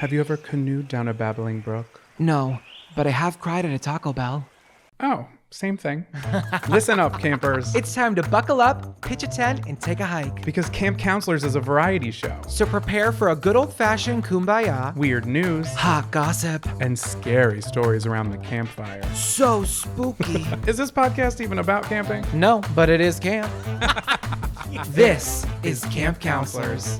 Have you ever canoed down a babbling brook? No, but I have cried at a Taco Bell. Oh, same thing. Listen up, campers. It's time to buckle up, pitch a tent, and take a hike. Because Camp Counselors is a variety show. So prepare for a good old-fashioned kumbaya, Weird news, hot gossip, and scary stories around the campfire. so spooky. Is this podcast even about camping? No, but it is camp. This is Camp Counselors.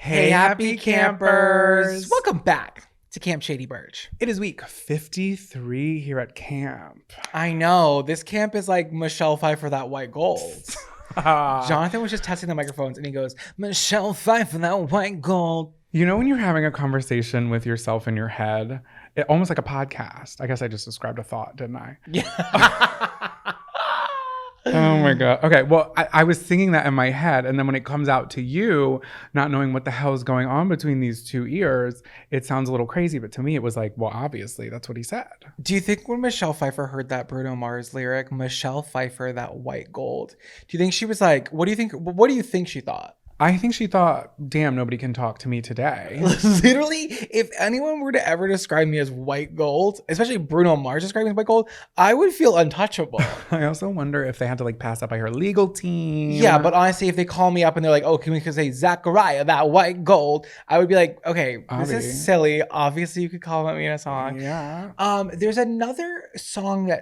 Hey, happy campers! Welcome back to Camp Shady Birch. It is week 53 here at camp. I know, this camp is like Michelle Pfeiffer, that white gold. Jonathan was just testing the microphones and he goes, Michelle Pfeiffer, that white gold. You know when you're having a conversation with yourself in your head, almost like a podcast. I guess I just described a thought, didn't I? Yeah. Oh my God. Okay. Well, I was singing that in my head. And then when it comes out to you, not knowing what the hell is going on between these two ears, it sounds a little crazy. But to me, it was like, well, obviously, that's what he said. Do you think when Michelle Pfeiffer heard that Bruno Mars lyric, Michelle Pfeiffer, that white gold, do you think she was like, what do you think she thought? I think she thought, damn, nobody can talk to me today. Literally, if anyone were to ever describe me as white gold, especially Bruno Mars describing me as white gold, I would feel untouchable. I also wonder if they had to like pass that by her legal team. Yeah, but honestly, if they call me up and they're like, oh, can we say Zachariah, that white gold? I would be like, okay, this is silly. Obviously, you could call me in a song. Yeah. There's another song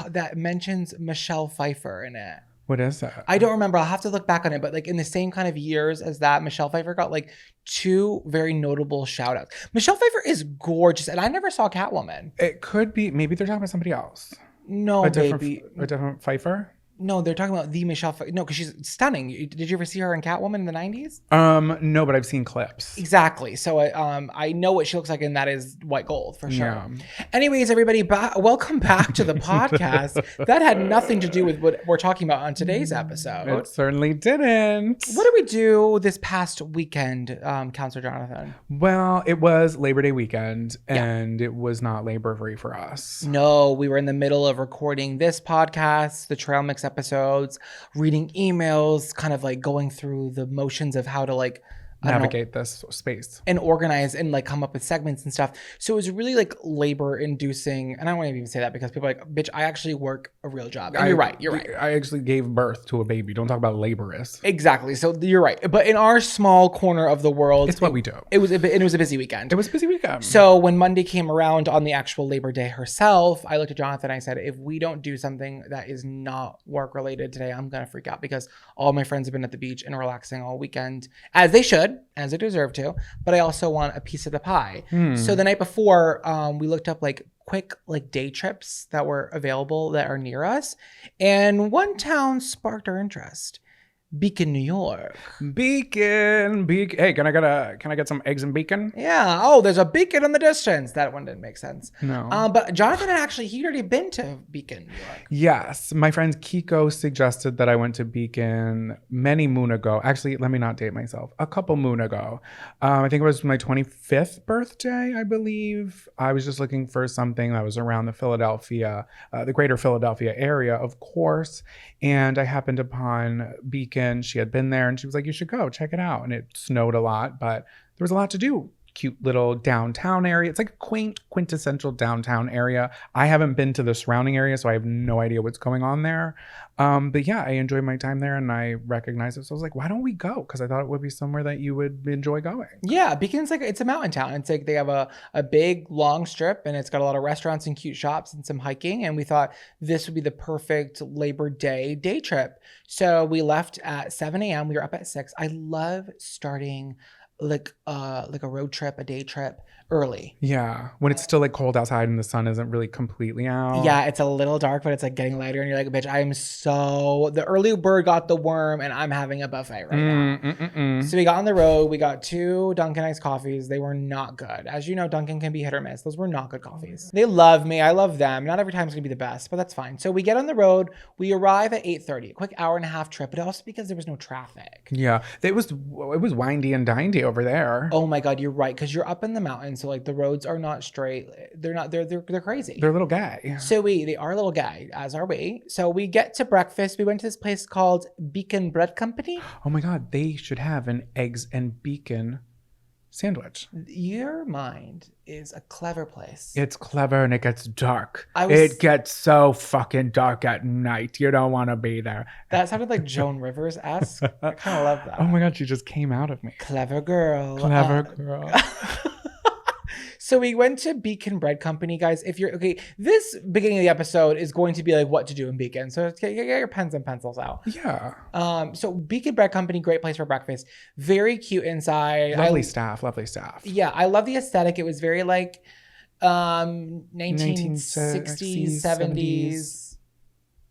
that mentions Michelle Pfeiffer in it. What is that? I don't remember. I'll have to look back on it. But like in the same kind of years as that, Michelle Pfeiffer got like two very notable shout outs. Michelle Pfeiffer is gorgeous. And I never saw Catwoman. It could be. Maybe they're talking about somebody else. No, baby. A different Pfeiffer? No, they're talking about the Michelle Pfeiffer. No, because she's stunning. Did you ever see her in Catwoman in the 90s? No, but I've seen clips. Exactly. So I know what she looks like, and that is white gold for sure. Yeah. Anyways, everybody, welcome back to the podcast. That had nothing to do with what we're talking about on today's episode. It certainly didn't. What did we do this past weekend, Counselor Jonathan? Well, it was Labor Day weekend, and it was not labor-free for us. No, we were in the middle of recording this podcast, the Trail Mix episodes, reading emails, kind of like going through the motions of how to like navigate this space and organize and like come up with segments and stuff. So it was really like labor inducing. And I don't want to even say that because people are like, bitch, I actually work a real job. And you're right. I actually gave birth to a baby. Don't talk about laborious. Exactly. So you're right. But in our small corner of the world, it's what we do. It was a busy weekend. It was a busy weekend. So when Monday came around on the actual Labor Day herself, I looked at Jonathan and I said, if we don't do something that is not work related today, I'm going to freak out because all my friends have been at the beach and relaxing all weekend, as they should, as they deserve to, but I also want a piece of the pie. So the night before, we looked up like quick like day trips that were available that are near us, and one town sparked our interest. Beacon, New York. Beacon. Hey, can I get some eggs and bacon? Yeah. Oh, there's a beacon in the distance. That one didn't make sense. No. But Jonathan he'd already been to Beacon, New York. Yes. My friend Kiko suggested that I went to Beacon many moon ago. Actually, let me not date myself. A couple moon ago. I think it was my 25th birthday, I believe. I was just looking for something that was around the greater Philadelphia area, of course. And I happened upon Beacon. She had been there and she was like, you should go check it out. And it snowed a lot, but there was a lot to do. Cute little downtown area. It's like a quaint, quintessential downtown area. I haven't been to the surrounding area, so I have no idea what's going on there. But yeah, I enjoyed my time there and I recognized it. So I was like, why don't we go? Because I thought it would be somewhere that you would enjoy going. Yeah, Beacon's like, it's a mountain town. It's like they have a big long strip and it's got a lot of restaurants and cute shops and some hiking. And we thought this would be the perfect Labor Day day trip. So we left at 7 a.m. We were up at 6. I love starting like a road trip, a day trip early. Yeah, when it's still like cold outside and the sun isn't really completely out. Yeah, it's a little dark, but it's like getting lighter and you're like, bitch, the early bird got the worm and I'm having a buffet right now. So we got on the road. We got 2 Dunkin' iced coffees. They were not good. As you know, Dunkin' can be hit or miss. Those were not good coffees. They love me. I love them. Not every time's gonna be the best, but that's fine. So we get on the road. We arrive at 8:30, a quick hour and a half trip, but also because there was no traffic. Yeah, it was windy and dindy over there. Oh my God, you're right. Because you're up in the mountains. So like the roads are not straight. They're crazy. They're a little gay. So they are a little gay, as are we. So we get to breakfast. We went to this place called Beacon Bread Company. Oh my God, they should have an eggs and bacon sandwich. Your mind is a clever place. It's clever and it gets dark. I was- It gets so fucking dark at night. You don't want to be there. That sounded like Joan Rivers-esque. I kind of love that. Oh my God, she just came out of me. Clever girl. Clever girl. So we went to Beacon Bread Company, guys. If you're okay, this beginning of the episode is going to be like what to do in Beacon. So get your pens and pencils out. Yeah. So Beacon Bread Company, great place for breakfast. Very cute inside. Lovely staff. Yeah, I love the aesthetic. It was very like 1960s, 70s,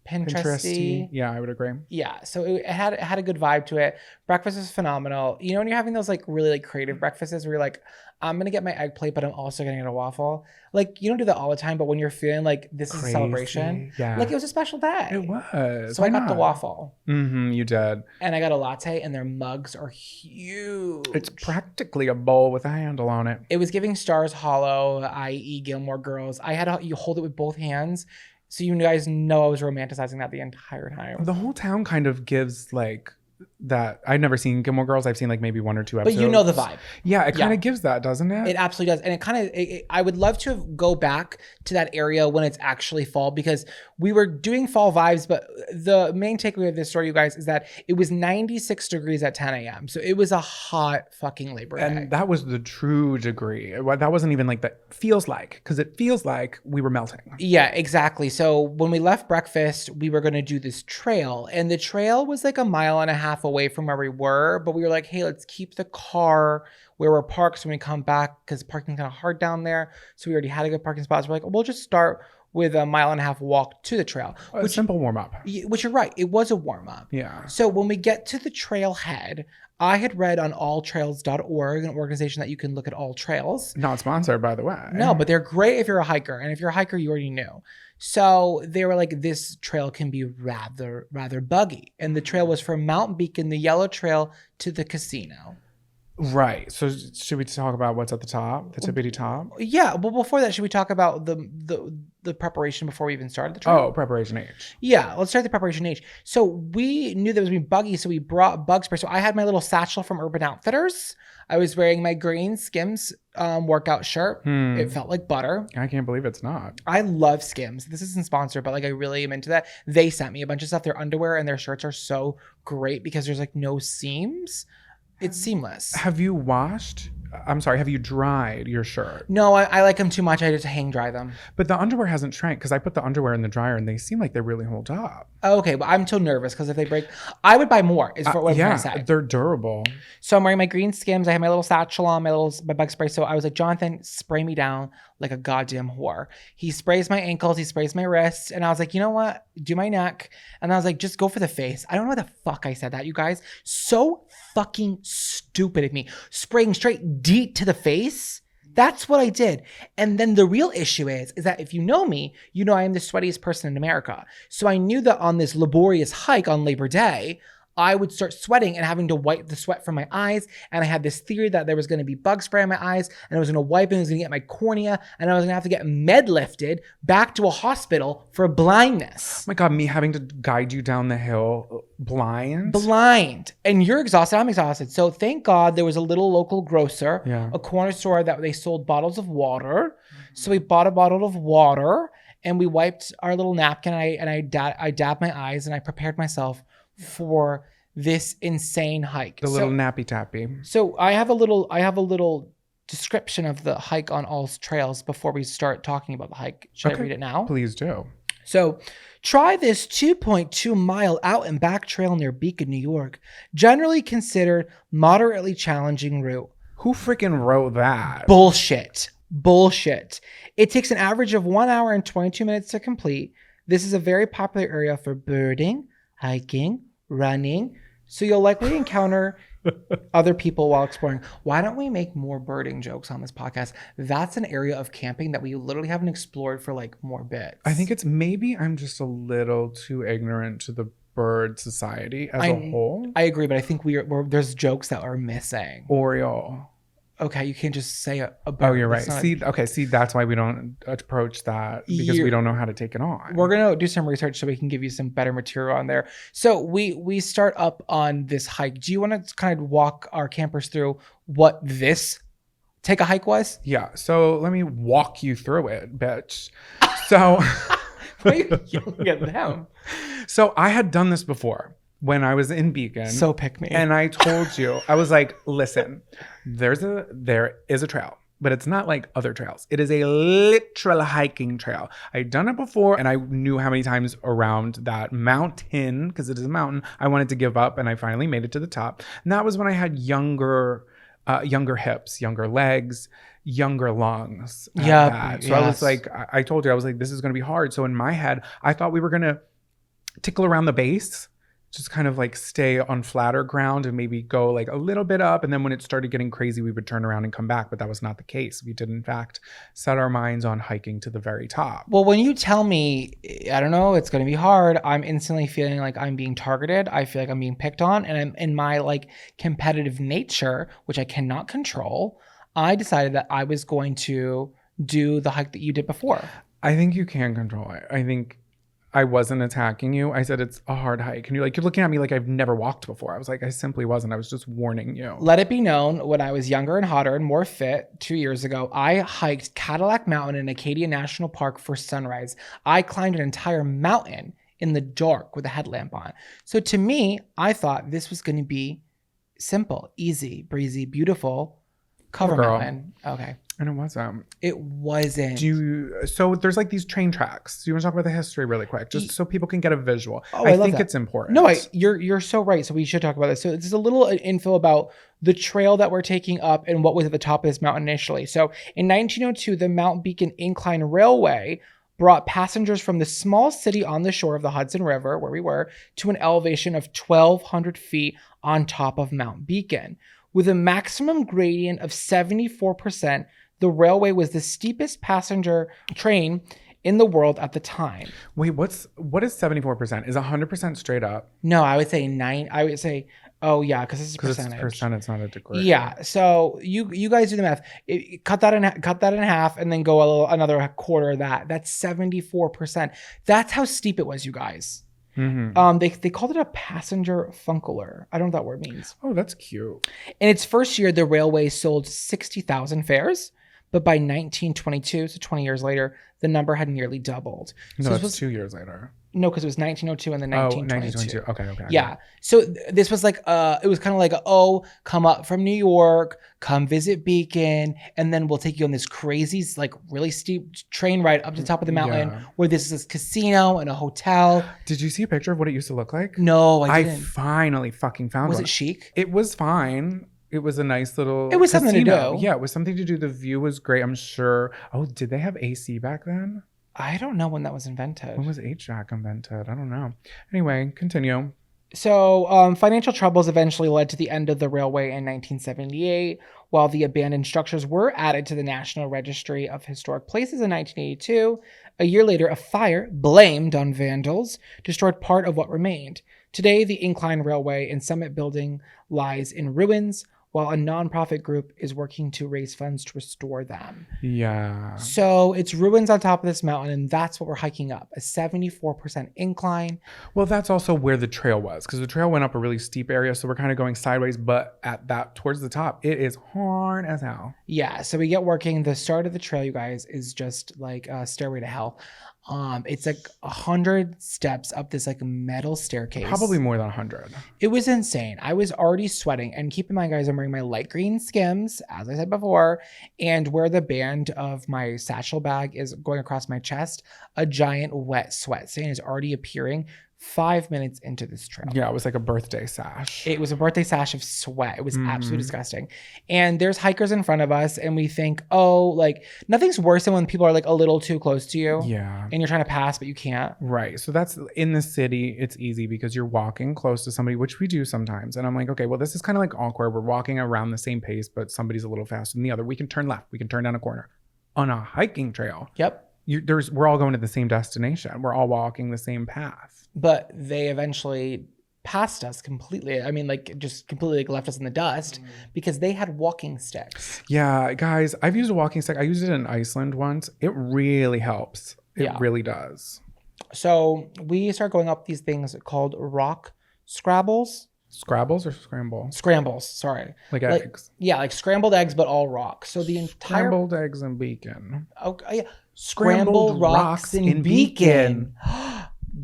Pinteresty. Yeah, I would agree. Yeah, so it had a good vibe to it. Breakfast was phenomenal. You know, when you're having those like really like creative breakfasts where you're like, I'm gonna get my egg plate, but I'm also gonna get a waffle. Like you don't do that all the time, but when you're feeling like this is a celebration, Yeah. like it was a special day. It was. So Why I got the not? waffle. Mm-hmm, you did. And I got a latte, and their mugs are huge. It's practically a bowl with a handle on it. It was giving Stars Hollow, i.e. Gilmore Girls. You hold it with both hands. So you guys know I was romanticizing that the entire time. The whole town kind of gives like that. I've never seen Gilmore Girls. I've seen like maybe 1 or 2 episodes. But you know the vibe. Yeah, it kind of gives that, doesn't it? It absolutely does. And it kind of, I would love to go back to that area when it's actually fall because we were doing fall vibes. But the main takeaway of this story, you guys, is that it was 96 degrees at 10 a.m. So it was a hot fucking Labor Day. And that was the true degree. That wasn't even like that feels like, because it feels like we were melting. Yeah, exactly. So when we left breakfast, we were going to do this trail. And the trail was like 1.5 miles away from where we were. But we were like, hey, let's keep the car where we're parked so when we come back, because parking's kind of hard down there. So we already had a good parking spot. So we're like, we'll just start with 1.5 mile walk to the trail. A simple warm up. Which you're right. It was a warm up. Yeah. So when we get to the trailhead, I had read on alltrails.org, an organization that you can look at all trails. Not sponsored, by the way. No, but they're great if you're a hiker. And if you're a hiker, you already knew. So they were like, this trail can be rather buggy. And the trail was from Mount Beacon, the yellow trail, to the casino. Right. So should we talk about what's at the top, the tippity top? Yeah. Well, before that, should we talk about the preparation before we even started the trail? Oh, preparation H. Yeah, let's start the preparation H. So we knew that it was being buggy, so we brought bug spray. So I had my little satchel from Urban Outfitters. I was wearing my green Skims workout shirt. It felt like butter. I can't believe it's not. I love Skims. This isn't sponsored, but like I really am into that. They sent me a bunch of stuff. Their underwear and their shirts are so great because there's like no seams. It's seamless. Have you dried your shirt? No, I like them too much. I just hang dry them. But the underwear hasn't shrank because I put the underwear in the dryer and they seem like they really hold up. Okay, but I'm still nervous because if they break, I would buy more. Is what I'm trying to say. They're durable. So I'm wearing my green Skims. I have my little satchel on, my bug spray. So I was like, Jonathan, spray me down like a goddamn whore. He sprays my ankles, he sprays my wrists, and I was like, you know what? Do my neck. And I was like, just go for the face. I don't know why the fuck I said that, you guys. So fucking stupid of me. Spraying straight deep to the face. That's what I did. And then the real issue is that if you know me, you know I am the sweatiest person in America. So I knew that on this laborious hike on Labor Day, I would start sweating and having to wipe the sweat from my eyes. And I had this theory that there was going to be bug spray on my eyes and I was going to wipe and it was going to get my cornea and I was going to have to get med lifted back to a hospital for blindness. Oh my God, me having to guide you down the hill blind? And you're exhausted. I'm exhausted. So thank God there was a little local grocer, a corner store that they sold bottles of water. So we bought a bottle of water and we wiped our little napkin and I dabbed my eyes and I prepared myself for this insane hike. The little nappy tappy. So I have a little description of the hike on all trails before we start talking about the hike. Should I read it now? Please do. So try this 2.2 mile out and back trail near Beacon, New York. Generally considered moderately challenging route. Who freaking wrote that? Bullshit. It takes an average of 1 hour and 22 minutes to complete. This is a very popular area for birding, hiking, running. So you'll likely encounter other people while exploring. Why don't we make more birding jokes on this podcast? That's an area of camping that we literally haven't explored for like more bits. I think it's maybe I'm just a little too ignorant to the bird society as a whole. I agree, but I think there's jokes that are missing. Oriole. Okay, you can't just say a bird. Oh, you're right. See, that's why we don't approach that because we don't know how to take it on. We're gonna do some research so we can give you some better material on there. So we start up on this hike. Do you want to kind of walk our campers through what this take a hike was? Yeah. So let me walk you through it, bitch. So, Why are you yelling at them? so I had done this before when I was in Beacon. So pick me. And I told you, I was like, listen, there is a trail, but it's not like other trails. It is a literal hiking trail. I'd done it before and I knew how many times around that mountain, because it is a mountain, I wanted to give up, and I finally made it to the top. And that was when I had younger hips, younger legs, younger lungs. Yeah. So I was like, I told you, I was like, this is going to be hard. So in my head, I thought we were going to tickle around the base, just kind of like stay on flatter ground and maybe go like a little bit up. And then when it started getting crazy, we would turn around and come back. But that was not the case. We did, in fact, set our minds on hiking to the very top. Well, when you tell me, I don't know, it's going to be hard, I'm instantly feeling like I'm being targeted. I feel like I'm being picked on. And I'm in my like competitive nature, which I cannot control. I decided that I was going to do the hike that you did before. I think you can control it. I think I wasn't attacking you. I said it's a hard hike. And you're looking at me like I've never walked before. I was like, I simply wasn't. I was just warning you. Let it be known, when I was younger and hotter and more fit 2 years ago, I hiked Cadillac Mountain in Acadia National Park for sunrise. I climbed an entire mountain in the dark with a headlamp on. So to me, I thought this was going to be simple, easy, breezy, beautiful. Cover Girl. mountain. Okay. And it wasn't. It wasn't. So there's like these train tracks. Do you want to talk about the history really quick? Just so people can get a visual. Oh, I love think that. it's important. No, you're so right. So we should talk about this. So this is a little info about the trail that we're taking up and what was at the top of this mountain initially. So in 1902, the Mount Beacon Incline Railway brought passengers from the small city on the shore of the Hudson River, where we were, to an elevation of 1,200 feet on top of Mount Beacon. With a maximum gradient of 74%, the railway was the steepest passenger train in the world at the time. Wait, what is 74%? Is 100% straight up? No, I would say 9. I would say, oh yeah, because this is percentage. It's percent, it's not a degree. Yeah. So you guys do the math. Cut that in half, and then go another quarter of that. That's 74%. That's how steep it was, you guys. Mm-hmm. They called it a passenger funkeler. I don't know what that word means. Oh, that's cute. In its first year, the railway sold 60,000 fares, but by 1922, so 20 years later, the number had nearly doubled. No, So that's this was 2 years later. no, because it was 1902 and then Oh, 1922. 1922. Okay. Yeah. So this was like it was kind of like come up from New York, come visit Beacon, and then we'll take you on this crazy, like really steep train ride up to the top of the mountain where this is this casino and a hotel. Did you see a picture of what it used to look like? No, I didn't. finally fucking found Was one. it chic? It was fine. It was a nice little It was something to casino. do. Yeah, it was something to do. The view was great, I'm sure. Oh, did they have AC back then? I don't know when that was invented. When was HVAC invented? I don't know. Anyway, continue. So financial troubles eventually led to the end of the railway in 1978, while the abandoned structures were added to the National Registry of Historic Places in 1982. A year later, a fire blamed on vandals destroyed part of what remained. Today, the Incline Railway and Summit Building lies in ruins, while a nonprofit group is working to raise funds to restore them. Yeah. So it's ruins on top of this mountain, and that's what we're hiking up, a 74% incline. Well, that's also where the trail was, because the trail went up a really steep area, so we're kind of going sideways, but at that towards the top, it is hard as hell. Yeah, so we get working. The start of the trail, you guys, is just like a stairway to hell. It's like 100 steps up this like metal staircase. Probably more than 100. It was insane. I was already sweating. And keep in mind, guys, I'm wearing my light green Skims, as I said before, and where the band of my satchel bag is going across my chest, a giant wet sweat stain is already appearing 5 minutes into this trail. Yeah, it was like a birthday sash. It was a birthday sash of sweat. It was absolutely disgusting. And there's hikers in front of us, and we think, oh, like nothing's worse than when people are like a little too close to you. Yeah. And you're trying to pass, but you can't. Right. So that's in the city. It's easy because you're walking close to somebody, which we do sometimes. And I'm like, okay, well, this is kind of like awkward. We're walking around the same pace, but somebody's a little faster than the other. We can turn left. We can turn down a corner. On a hiking trail, Yep. we're all going to the same destination. We're all walking the same path. But they eventually passed us completely. I mean, like just completely like, left us in the dust because they had walking sticks. Yeah, guys, I've used a walking stick. I used it in Iceland once. It really helps. It really does. So we start going up these things called rock scrabbles. Scrabbles or scramble? Scrambles, sorry. Like Like, eggs. yeah, like scrambled eggs, but all rock. So the entire Scrambled eggs and bacon. okay, yeah. Scrambled rocks in Beacon.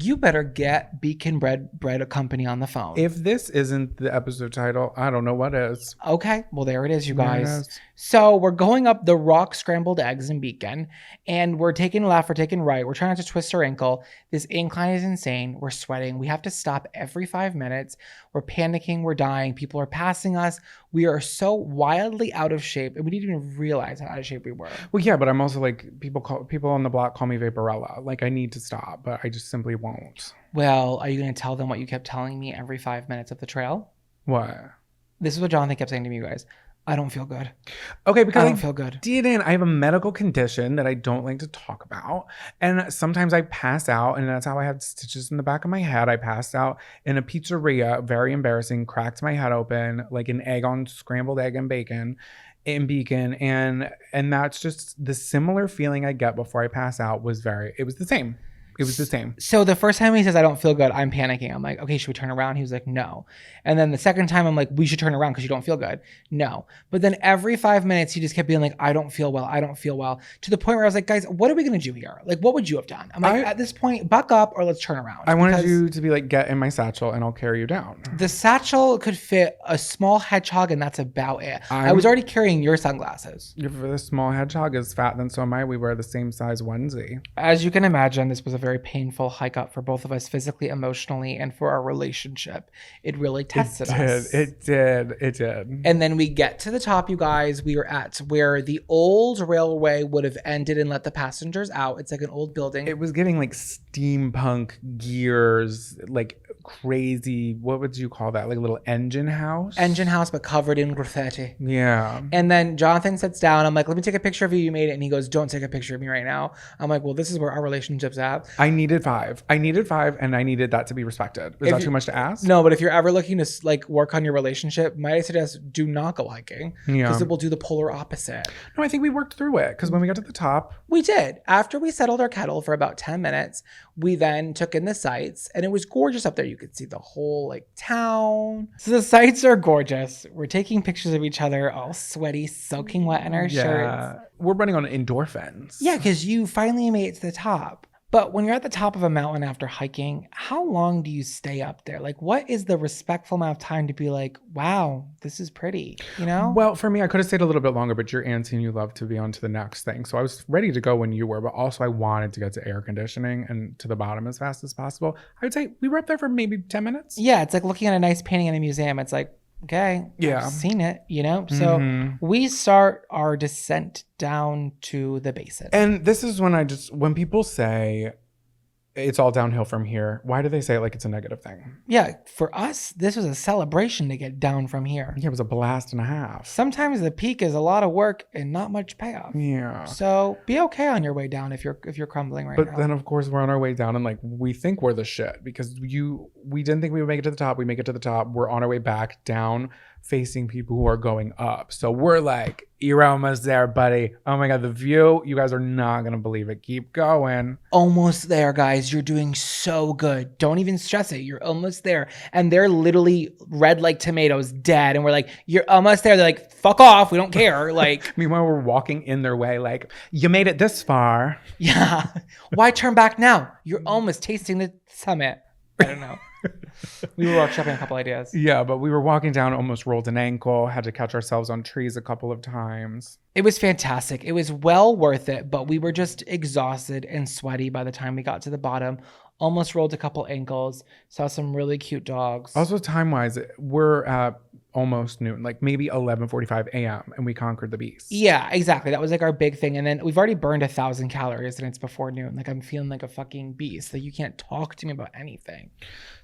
You better get Beacon Bread Company on the phone. If this isn't the episode title, I don't know what is. Okay, well there it is, you guys. Yes. So we're going up the rock scrambled eggs in Beacon, and we're taking left, we're taking right. We're trying not to twist our ankle. This incline is insane. We're sweating. We have to stop every 5 minutes. We're panicking. We're dying. People are passing us. We are so wildly out of shape, and we didn't even realize how out of shape we were. Well, yeah, but I'm also like people on the block call me Vaporella. Like I need to stop, but I just simply won't. Well, are you going to tell them what you kept telling me every 5 minutes of the trail? What? This is what Jonathan kept saying to me, you guys. I don't feel good. Okay, because I don't feel good. I have a medical condition that I don't like to talk about. And sometimes I pass out, and that's how I had stitches in the back of my head. I passed out in a pizzeria, very embarrassing, cracked my head open, like an egg on scrambled egg and bacon in Beacon. And that's just the similar feeling I get before I pass out it was the same. It was the same. So the first time he says, I don't feel good, I'm panicking. I'm like, okay, should we turn around? He was like, no. And then the second time I'm like, we should turn around because you don't feel good. No. But then every 5 minutes, he just kept being like, I don't feel well. I don't feel well. To the point where I was like, guys, what are we going to do here? Like, what would you have done? I'm like, at this point, buck up or let's turn around. I wanted you to be like, get in my satchel and I'll carry you down. The satchel could fit a small hedgehog and that's about it. I was already carrying your sunglasses. The small hedgehog is fat, then so am I. We wear the same size onesie. As you can imagine, this was a very painful hike up for both of us physically, emotionally, and for our relationship. It really tested us. It did. And then we get to the top, you guys. We are at where the old railway would have ended and let the passengers out. It's like an old building. It was getting like steampunk gears, like crazy. What would you call that? Like a little engine house? Engine house, but covered in graffiti. Yeah. And then Jonathan sits down. I'm like, let me take a picture of you. You made it. And he goes, don't take a picture of me right now. I'm like, well, this is where our relationship's at. I needed 5, and I needed that to be respected. Is that too much to ask? No, but if you're ever looking to like work on your relationship, might I suggest do not go hiking because it will do the polar opposite. No, I think we worked through it because when we got to the top, we did. After we settled our kettle for about 10 minutes, we then took in the sights, and it was gorgeous up there. You could see the whole like town. So the sights are gorgeous. We're taking pictures of each other, all sweaty, soaking wet in our shirts. We're running on endorphins. Yeah, because you finally made it to the top. But when you're at the top of a mountain after hiking, how long do you stay up there? Like, what is the respectful amount of time to be like, wow, this is pretty, you know? Well, for me, I could have stayed a little bit longer, but you're antsy and you love to be on to the next thing. So I was ready to go when you were, but also I wanted to get to air conditioning and to the bottom as fast as possible. I would say we were up there for maybe 10 minutes. Yeah, it's like looking at a nice painting in a museum. It's like, okay, yeah, I've seen it, you know? So we start our descent down to the basin. And this is when people say it's all downhill from here, why do they say it like it's a negative thing? Yeah, for us, this was a celebration to get down from here. Yeah, it was a blast and a half. Sometimes the peak is a lot of work and not much payoff. Yeah. So be okay on your way down if you're crumbling right now. But then of course we're on our way down and like we think we're the shit because we didn't think we would make it to the top. We make it to the top. We're on our way back down facing people who are going up. So we're like, you're almost there, buddy. Oh my God, the view, you guys are not going to believe it. Keep going. Almost there, guys. You're doing so good. Don't even stress it. You're almost there. And they're literally red like tomatoes, dead. And we're like, you're almost there. They're like, fuck off. We don't care. Like, meanwhile, we're walking in their way like, you made it this far. Yeah. Why turn back now? You're almost tasting the summit. I don't know. We were workshopping a couple ideas. Yeah, but we were walking down, almost rolled an ankle, had to catch ourselves on trees a couple of times. It was fantastic. It was well worth it, but we were just exhausted and sweaty by the time we got to the bottom. Almost rolled a couple ankles, saw some really cute dogs. Also, time-wise, we're at almost noon, like maybe 11:45 a.m. and we conquered the beast. Yeah, exactly. That was like our big thing. And then we've already burned 1,000 calories and it's before noon. Like I'm feeling like a fucking beast. Like you can't talk to me about anything.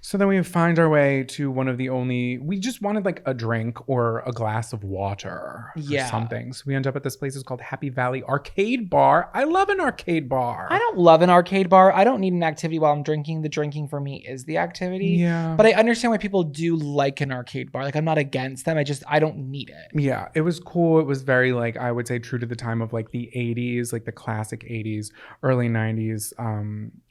So then we find our way to we just wanted like a drink or a glass of water or something. So we end up at this place. It's called Happy Valley Arcade Bar. I love an arcade bar. I don't love an arcade bar. I don't need an activity while I'm drinking. The drinking for me is the activity. Yeah. But I understand why people do like an arcade bar. Like I'm not against against them. I don't need it. Yeah, it was cool. It was very like, I would say, true to the time of like the 80s, like the classic 80s, early 90s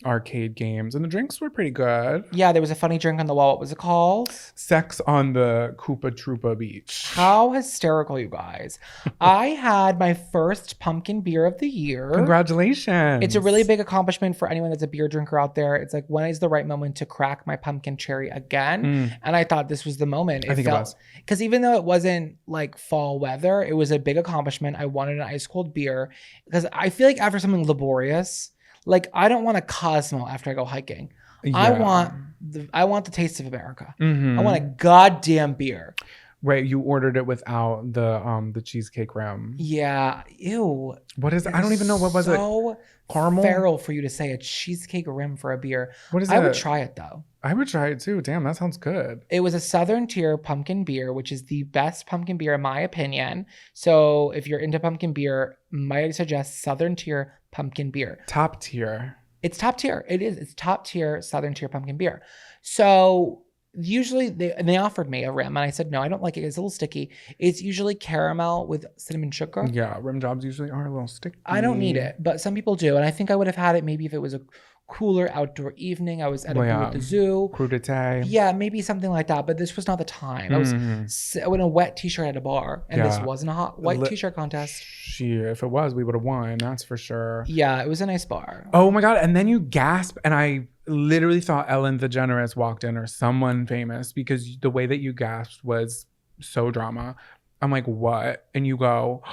arcade games. And the drinks were pretty good. Yeah, there was a funny drink on the wall. What was it called? Sex on the Koopa Troopa Beach. How hysterical, you guys. I had my first pumpkin beer of the year. Congratulations. It's a really big accomplishment for anyone that's a beer drinker out there. It's like, when is the right moment to crack my pumpkin cherry again? And I thought this was the moment. I think it was. Because even though it wasn't like fall weather, it was a big accomplishment. I wanted an ice cold beer because I feel like after something laborious, like I don't want a Cosmo after I go hiking. Yeah. I want the taste of America. Mhm. I want a goddamn beer. Right, you ordered it without the cheesecake rim. Yeah. Ew. What is it? I don't even know. What was it? So Caramel? feral for you to say a cheesecake rim for a beer. What is I would it? try it though. I would try it too. Damn, that sounds good. It was a Southern Tier pumpkin beer, which is the best pumpkin beer in my opinion. So if you're into pumpkin beer, might suggest Southern Tier pumpkin beer. Top tier. It's top tier. It is. It's top tier Southern Tier pumpkin beer. So usually they offered me a rim and I said no, I don't like it. It's a little sticky. It's usually caramel with cinnamon sugar. Yeah, rim jobs usually are a little sticky. I don't need it, but some people do, and I think I would have had it maybe if it was a cooler outdoor evening. I was at a booth at the zoo. Crudité. Yeah, maybe something like that, but this was not the time. I was in a wet t-shirt at a bar, and this Yeah. wasn't a hot white t-shirt contest. Shit, if it was, we would have won. That's for sure. Yeah, it was a nice bar. Oh my god! And then you gasp, and I literally thought Ellen DeGeneres walked in or someone famous because the way that you gasped was so drama. I'm like, what? And you go,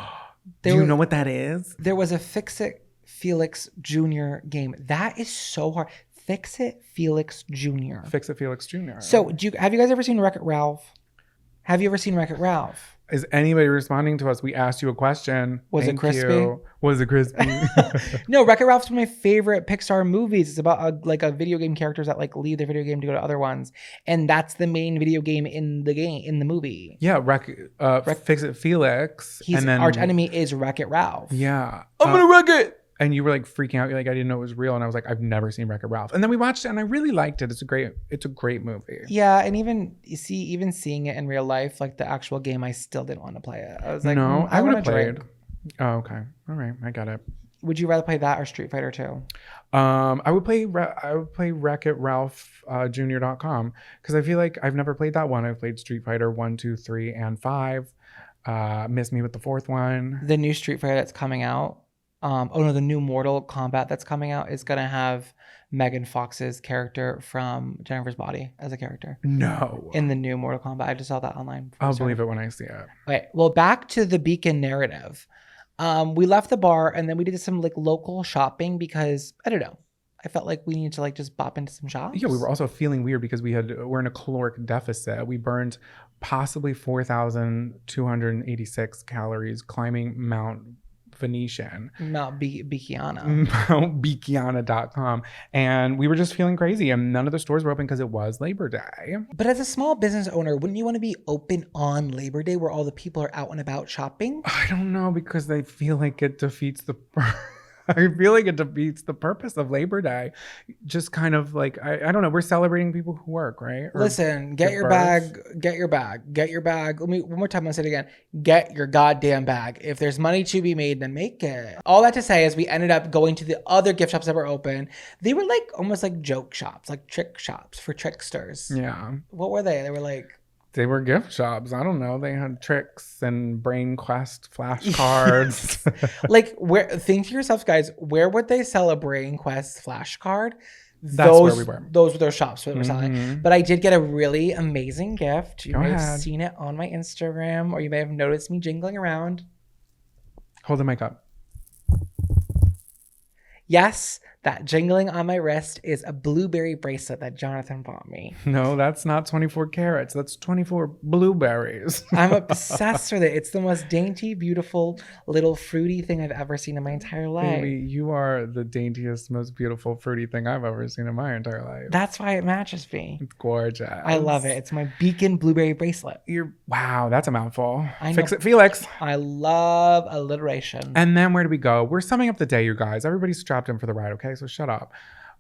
do you know what that is? There was a Fix-It Felix Jr. game. That is so hard. Fix-It Felix Jr. Fix-It Felix Jr. So, have you guys ever seen Wreck-It Ralph? Have you ever seen Wreck-It Ralph? Is anybody responding to us? We asked you a question. Was it Thank crispy? you. Was it crispy? No, Wreck-It Ralph's one of my favorite Pixar movies. It's about a video game characters that like leave their video game to go to other ones, and that's the main video game in the movie. Yeah, Fix-It Felix. His and then arch enemy is Wreck-It Ralph. Yeah. I'm gonna wreck it. And you were like freaking out. You're like, I didn't know it was real. And I was like, I've never seen Wreck-It Ralph. And then we watched it and I really liked it. It's a great movie. Yeah, and even seeing it in real life, like the actual game, I still didn't want to play it. I was like, no, I would have drink. played. Oh, okay. All right. I got it. Would you rather play that or Street Fighter 2? I would play Wreck-It Ralph Jr.com because I feel like I've never played that one. I've played Street Fighter 1, 2, 3, and 5. Missed me with the fourth one. The new Street Fighter that's coming out. The new Mortal Kombat that's coming out is gonna have Megan Fox's character from Jennifer's Body as a character. No. In the new Mortal Kombat. I just saw that online. I'll believe it when I see it. Okay, well, back to the Beacon narrative. We left the bar and then we did some like local shopping because I don't know. I felt like we needed to like just bop into some shops. Yeah, we were also feeling weird because we're in a caloric deficit. We burned possibly 4,286 calories climbing Mount Venetian. Mount Beakiana. MountBeakiana.com. And we were just feeling crazy and none of the stores were open because it was Labor Day. But as a small business owner, wouldn't you want to be open on Labor Day where all the people are out and about shopping? I don't know because I feel like it defeats the I feel like it defeats the purpose of Labor Day. Just kind of like, I don't know. We're celebrating people who work, right? Or listen, get your bag. Let me, one more time, I'll say it again. Get your goddamn bag. If there's money to be made, then make it. All that to say is we ended up going to the other gift shops that were open. They were like almost like joke shops, like trick shops for tricksters. Yeah. What were they? They were like... They were gift shops. I don't know. They had tricks and Brain Quest flashcards. Like, think to yourselves, guys, where would they sell a Brain Quest flashcard? That's where we were. Those were their shops where they were selling. But I did get a really amazing gift. You may have seen it on my Instagram, or you may have noticed me jingling around. Hold the mic up. Yes, that jingling on my wrist is a blueberry bracelet that Jonathan bought me. No, that's not 24 carats. That's 24 blueberries. I'm obsessed with it. It's the most dainty, beautiful, little fruity thing I've ever seen in my entire life. Baby, you are the daintiest, most beautiful, fruity thing I've ever seen in my entire life. That's why it matches me. It's gorgeous. I love it. It's my Beacon blueberry bracelet. Wow, that's a mouthful. I Fix know. it, Felix. I love alliteration. And then where do we go? We're summing up the day, you guys. Everybody's strapped in for the ride, okay? So shut up.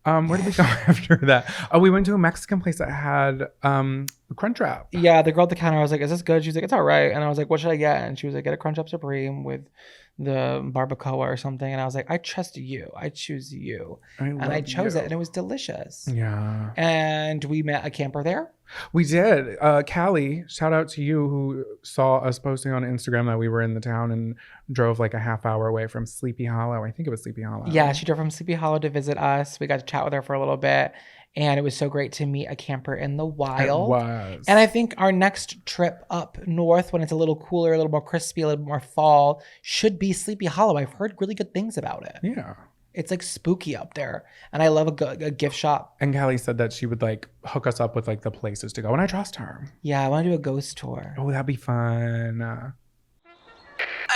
Where did we go after that? Oh, we went to a Mexican place that had Crunchwrap. Yeah, the girl at the counter, I was like, is this good? She was like, it's all right. And I was like, what should I get? And she was like, get a Crunch Up Supreme with the barbacoa or something. And I was like, I trust you. I choose you. And I chose it and it was delicious. Yeah. And we met a camper there. We did. Callie, shout out to you who saw us posting on Instagram that we were in the town and drove like a half hour away from Sleepy Hollow. I think it was Sleepy Hollow. Yeah, she drove from Sleepy Hollow to visit us. We got to chat with her for a little bit. And it was so great to meet a camper in the wild. It was. And I think our next trip up north, when it's a little cooler, a little more crispy, a little more fall, should be Sleepy Hollow. I've heard really good things about it. Yeah. It's like spooky up there. And I love a gift shop. And Callie said that she would like hook us up with like the places to go. And I trust her. Yeah, I want to do a ghost tour. Oh, that'd be fun.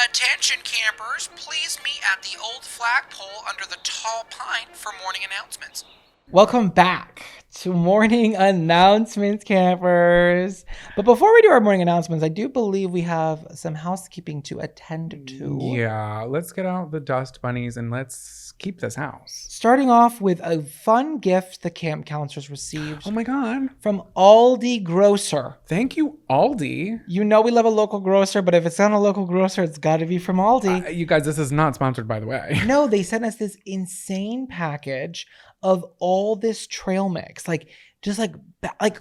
Attention campers, please meet at the old flagpole under the tall pine for morning announcements. Welcome back to morning announcements, campers. But before we do our morning announcements, I do believe we have some housekeeping to attend to. Yeah, let's get out the dust bunnies and let's keep this house. Starting off with a fun gift the camp counselors received Oh my God. from Aldi Grocer. Thank you, Aldi. You know we love a local grocer, but if it's not a local grocer, it's got to be from Aldi. You guys, this is not sponsored, by the way. No, they sent us this insane package of all this trail mix, like just like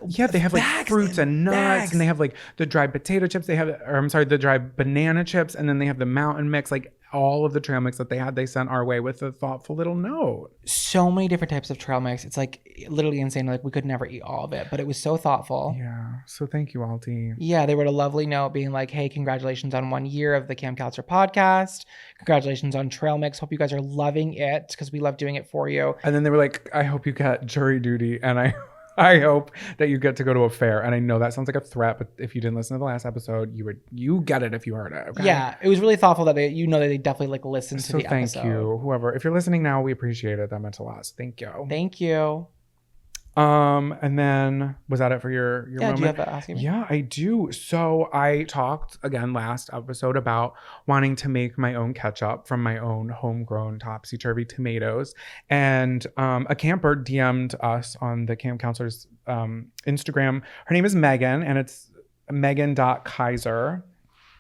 Yeah, they have like bags fruits and nuts, bags. and they have like the dried potato chips. They have, or I'm sorry, the dried banana chips, and then they have the mountain mix. Like all of the trail mix that they had, they sent our way with a thoughtful little note. So many different types of trail mix. It's like literally insane. Like we could never eat all of it, but it was so thoughtful. Yeah, so thank you, Aldi. Yeah, they wrote a lovely note being like, hey, congratulations on 1 year of the Camp Counselor podcast. Congratulations on Trail Mix. Hope you guys are loving it because we love doing it for you. And then they were like, I hope you get jury duty, and I hope that you get to go to a fair. And I know that sounds like a threat, but if you didn't listen to the last episode, you get it if you heard it. Okay? Yeah, it was really thoughtful that they definitely like listened to So the thank episode. you, whoever. If you're listening now, we appreciate it. That meant a lot. So thank you. Thank you. And then was that it for your Yeah, moment? do you have that asking me? Yeah, I do. So I talked again last episode about wanting to make my own ketchup from my own homegrown topsy-turvy tomatoes. And a camper DM'd us on the Camp Counselor's Instagram. Her name is Megan, and it's megan.kaiser.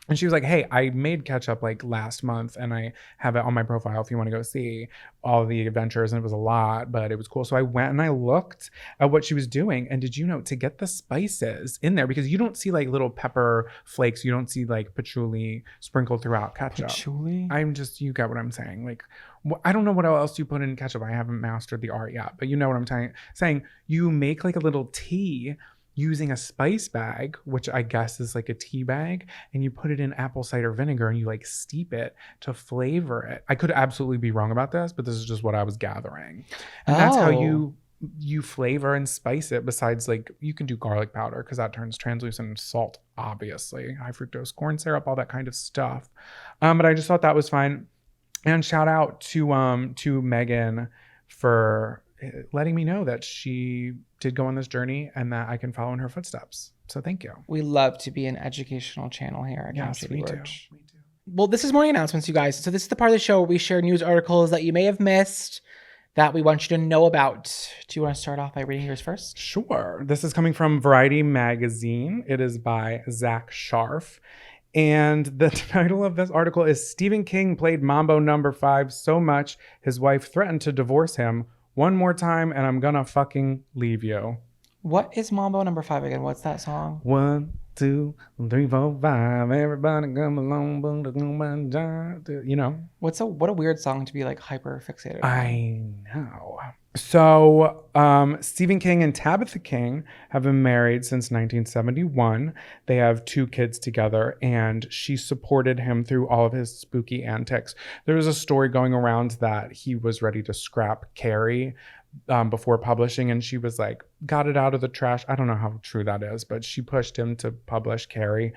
And she was like, hey, I made ketchup like last month and I have it on my profile if you want to go see all the adventures. And it was a lot, but it was cool. So I went and I looked at what she was doing. And did you know, to get the spices in there, because you don't see like little pepper flakes, you don't see like patchouli sprinkled throughout ketchup. Patchouli? You get what I'm saying. Like, I don't know what else you put in ketchup. I haven't mastered the art yet, but you know what I'm saying. You make like a little tea using a spice bag, which I guess is like a tea bag, and you put it in apple cider vinegar and you like steep it to flavor it. I could absolutely be wrong about this, but this is just what I was gathering. And that's how you flavor and spice it. Besides, like, you can do garlic powder because that turns translucent, and salt, obviously, high fructose corn syrup, all that kind of stuff. But I just thought that was fine. And shout out to Megan for letting me know that she did go on this journey and that I can follow in her footsteps. So thank you. We love to be an educational channel here at Yes, City we do. Lurch. Well, this is morning announcements, you guys. So this is the part of the show where we share news articles that you may have missed that we want you to know about. Do you want to start off by reading yours first? Sure. This is coming from Variety Magazine. It is by Zach Sharf. And the title of this article is Stephen King played Mambo No. 5 so much his wife threatened to divorce him. One more time and I'm gonna fucking leave you. What is Mambo No. 5 again? What's that song? 1, 2, 3, 4, 5. Everybody come along. Boom, boom, boom, boom. You know. What a weird song to be like hyper fixated on. I know. So Stephen King and Tabitha King have been married since 1971. They have 2 kids together, and she supported him through all of his spooky antics. There was a story going around that he was ready to scrap Carrie before publishing, and she was like, got it out of the trash. I don't know how true that is, but she pushed him to publish Carrie,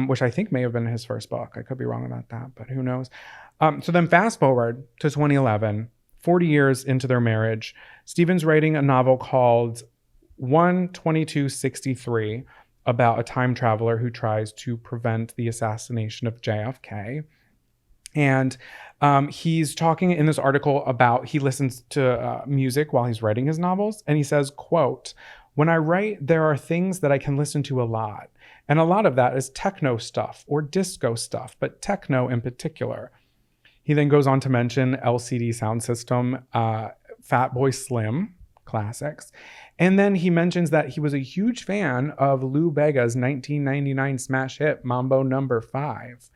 which I think may have been his first book. I could be wrong about that, but who knows? So then fast forward to 2011, 40 years into their marriage, Stephen's writing a novel called 1/22/63 about a time traveler who tries to prevent the assassination of JFK. And he's talking in this article about he listens to music while he's writing his novels. And he says, quote, "When I write, there are things that I can listen to a lot. And a lot of that is techno stuff or disco stuff, but techno in particular." He then goes on to mention LCD Sound System, Fatboy Slim, classics. And then he mentions that he was a huge fan of Lou Bega's 1999 smash hit, Mambo Number 5.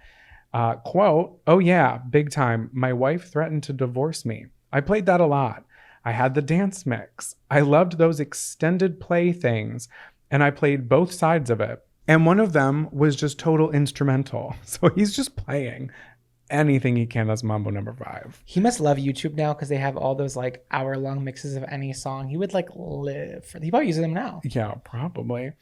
Quote, "Oh yeah, big time. My wife threatened to divorce me. I played that a lot. I had the dance mix. I loved those extended play things, and I played both sides of it. And one of them was just total instrumental." So he's just playing anything he can. That's Mambo Number 5. He must love YouTube now because they have all those like hour-long mixes of any song. He would like live for. He probably uses them now. Yeah, probably.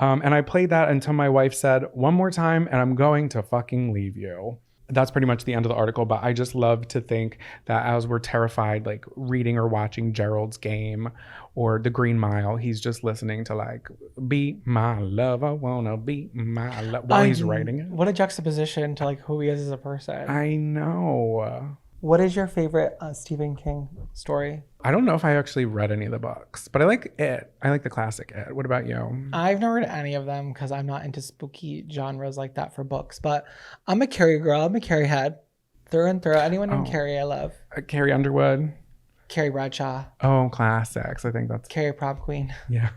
And I played that until my wife said, "One more time and I'm going to fucking leave you." That's pretty much the end of the article, but I just love to think that as we're terrified, like reading or watching Gerald's Game or The Green Mile, he's just listening to like, "Be my love, I wanna be my love," while he's writing it. What a juxtaposition to like who he is as a person. I know. What is your favorite Stephen King story? I don't know if I actually read any of the books, but I like It. I like the classic It. What about you? I've never read any of them because I'm not into spooky genres like that for books. But I'm a Carrie girl. I'm a Carrie head. Through and through. Anyone named Carrie, I love. Carrie Underwood. Carrie Bradshaw. Oh, classics. I think that's Carrie Prom Queen. yeah.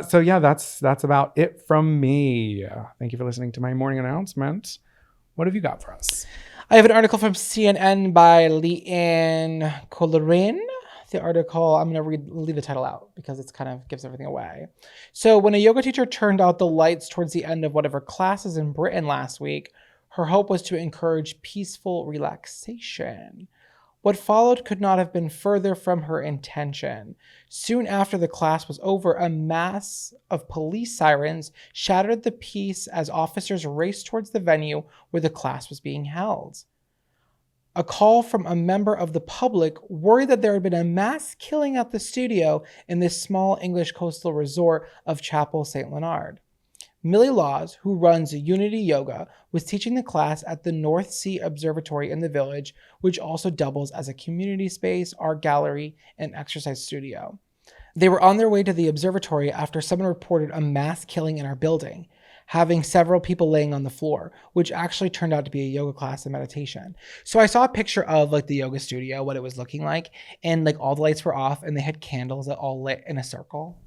So yeah, that's about it from me. Thank you for listening to my morning announcement. What have you got for us? I have an article from CNN by Leanne Collerin. The article, I'm going to leave the title out because it's kind of gives everything away. So when a yoga teacher turned out the lights towards the end of one of her classes in Britain last week, her hope was to encourage peaceful relaxation. What followed could not have been further from her intention. Soon after the class was over, a mass of police sirens shattered the peace as officers raced towards the venue where the class was being held. A call from a member of the public worried that there had been a mass killing at the studio in this small English coastal resort of Chapel St. Leonard. Millie Laws, who runs Unity Yoga, was teaching the class at the North Sea Observatory in the village, which also doubles as a community space, art gallery, and exercise studio. They were on their way to the observatory after someone reported a mass killing in our building, having several people laying on the floor, which actually turned out to be a yoga class and meditation. So I saw a picture of like the yoga studio, what it was looking like, and like all the lights were off and they had candles that all lit in a circle.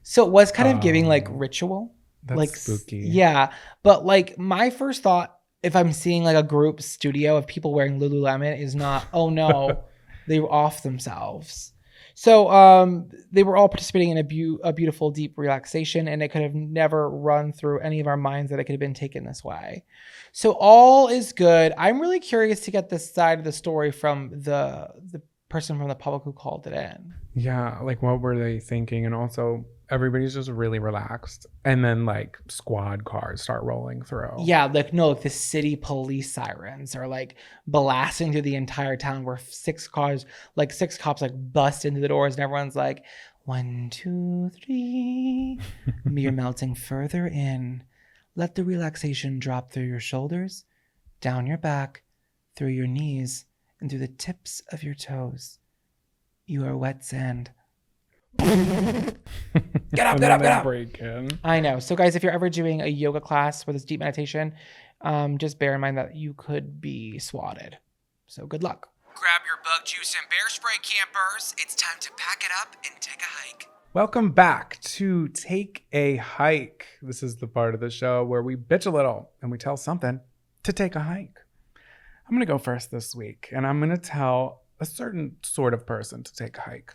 So it was kind of giving like ritual. That's like spooky. Yeah, but like my first thought, if I'm seeing like a group studio of people wearing Lululemon, is not, oh no, they were off themselves. So they were all participating in a beautiful deep relaxation, and it could have never run through any of our minds that it could have been taken this way. So all is good. I'm really curious to get this side of the story from the person from the public who called it in. Yeah, like what were they thinking? And also everybody's just really relaxed, and then like squad cars start rolling through. Yeah, like no, like the city police sirens are like blasting through the entire town where six cops like bust into the doors, and everyone's like, 1, 2, 3. You're melting further in. Let the relaxation drop through your shoulders, down your back, through your knees, and through the tips of your toes. You are wet sand. Get up, get up, get up. Break in. I know. So guys, if you're ever doing a yoga class with this deep meditation, just bear in mind that you could be swatted. So good luck. Grab your bug juice and bear spray, campers. It's time to pack it up and take a hike. Welcome back to Take a Hike. This is the part of the show where we bitch a little and we tell something to take a hike. I'm going to go first this week, and I'm going to tell a certain sort of person to take a hike.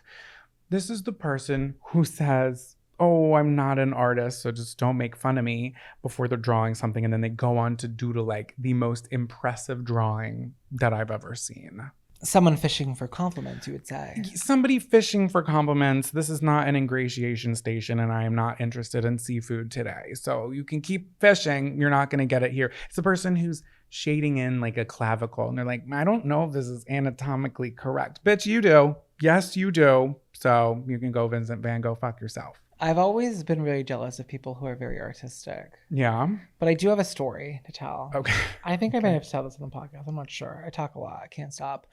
This is the person who says, "Oh, I'm not an artist, so just don't make fun of me," before they're drawing something, and then they go on to doodle like the most impressive drawing that I've ever seen. Someone fishing for compliments, you would say. Somebody fishing for compliments. This is not an ingratiation station, and I am not interested in seafood today. So you can keep fishing. You're not going to get it here. It's the person who's shading in like a clavicle, and they're like, "I don't know if this is anatomically correct." Bitch, you do. Yes, you do. So you can go Vincent Van Gogh, fuck yourself. I've always been really jealous of people who are very artistic. Yeah. But I do have a story to tell. Okay. I think I might have to tell this on the podcast. I'm not sure. I talk a lot. I can't stop.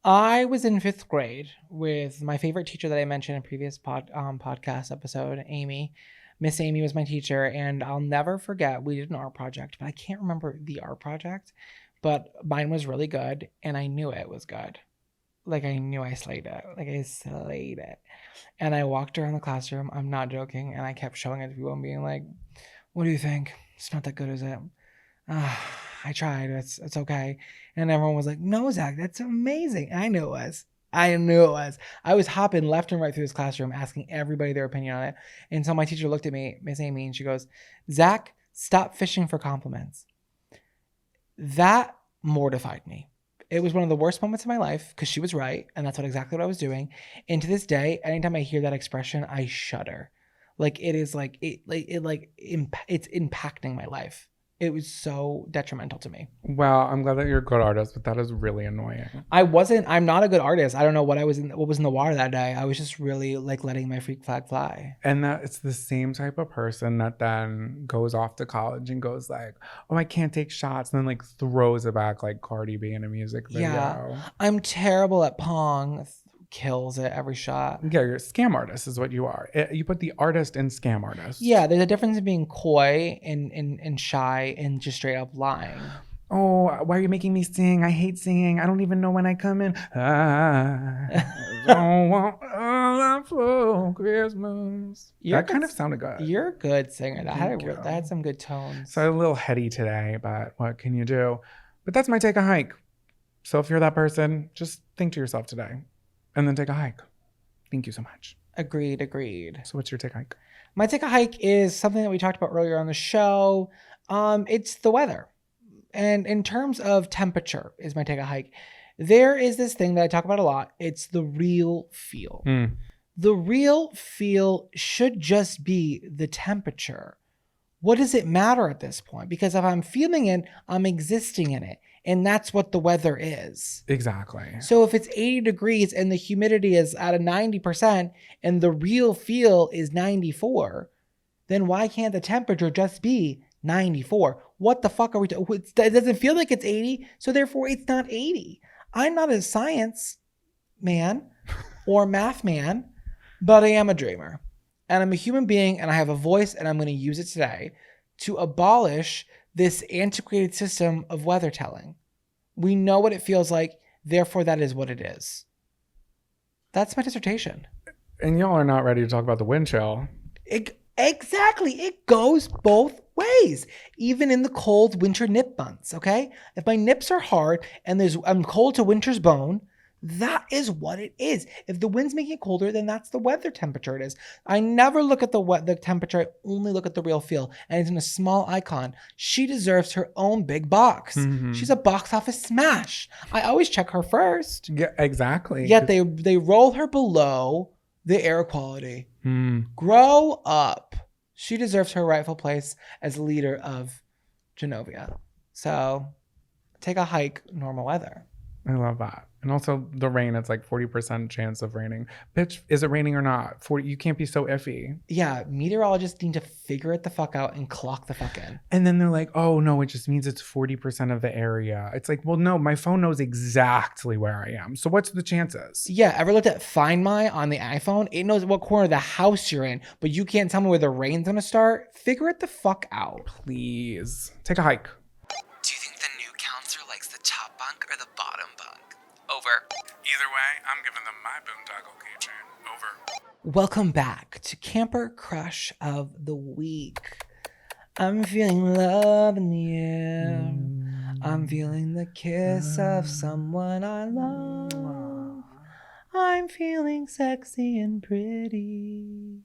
I was in 5th grade with my favorite teacher that I mentioned in a previous podcast episode, Amy. Miss Amy was my teacher, and I'll never forget, we did an art project, but I can't remember the art project, but mine was really good, and I knew it was good. Like, I knew I slayed it. Like, I slayed it. And I walked around the classroom, I'm not joking, and I kept showing it to people and being like, what do you think? It's not that good, is it? I tried. It's okay. And everyone was like, no, Zach, that's amazing. I knew it was. I was hopping left and right through this classroom asking everybody their opinion on it. And so my teacher looked at me, Miss Amy, and she goes, Zach, stop fishing for compliments. That mortified me. It was one of the worst moments of my life because she was right. And that's exactly what I was doing. And to this day, anytime I hear that expression, I shudder. Like it is like, it's impacting my life. It was so detrimental to me. Well, I'm glad that you're a good artist, but that is really annoying. I'm not a good artist. I don't know what was in the water that day. I was just really like letting my freak flag fly. And that it's the same type of person that then goes off to college and goes like, oh, I can't take shots. And then like throws it back like Cardi B in a music video. Yeah. I'm terrible at Pong. Kills it every shot. Yeah, you're a scam artist is what you are. You put the artist in scam artist. Yeah, there's a difference in being coy and shy and just straight up lying. Oh, why are you making me sing? I hate singing. I don't even know when I come in. I don't want all that for Christmas. That kind of sounded good. You're a good singer. That Thank you. had some good tones. So a little heady today, but what can you do? But that's my take a hike. So if you're that person, just think to yourself today and then take a hike. Thank you so much. Agreed. So what's your take a hike? My take a hike is something that we talked about earlier on the show. It's the weather. And in terms of temperature is my take a hike. There is this thing that I talk about a lot. It's the real feel. The real feel should just be the temperature. What does it matter at this point? Because if I'm feeling it, I'm existing in it. And that's what the weather is. Exactly. So if it's 80 degrees and the humidity is at a 90% and the real feel is 94, then why can't the temperature just be 94? What the fuck are we doing? It doesn't feel like it's 80, so therefore it's not 80. I'm not a science man or math man, but I am a dreamer. And I'm a human being and I have a voice and I'm going to use it today to abolish this antiquated system of weather telling. We know what it feels like, therefore that is what it is. That's my dissertation. And y'all are not ready to talk about the wind chill. Exactly. It goes both ways, even in the cold winter nip months, okay? If my nips are hard and I'm cold to winter's bone, that is what it is. If the wind's making it colder, then that's the weather temperature it is. I never look at the temperature. I only look at the real feel. And it's in a small icon. She deserves her own big box. Mm-hmm. She's a box office smash. I always check her first. Yeah, exactly. Yet they roll her below the air quality. Grow up. She deserves her rightful place as leader of Genovia. So take a hike, normal weather. I love that. And also the rain, it's like 40% chance of raining. Bitch, is it raining or not? You can't be so iffy. Yeah, meteorologists need to figure it the fuck out and clock the fuck in. And then they're like, oh no, it just means it's 40% of the area. It's like, well, no, my phone knows exactly where I am. So what's the chances? Yeah, ever looked at Find My on the iPhone? It knows what corner of the house you're in, but you can't tell me where the rain's gonna start. Figure it the fuck out. Please. Take a hike. Do you think the new counselor likes the top bunk or the bottom bunk? Over. Either way, I'm giving them my boondoggle keychain. Over. Welcome back to Camper Crush of the Week. I'm feeling love in the air. I'm feeling the kiss of someone I love. I'm feeling sexy and pretty.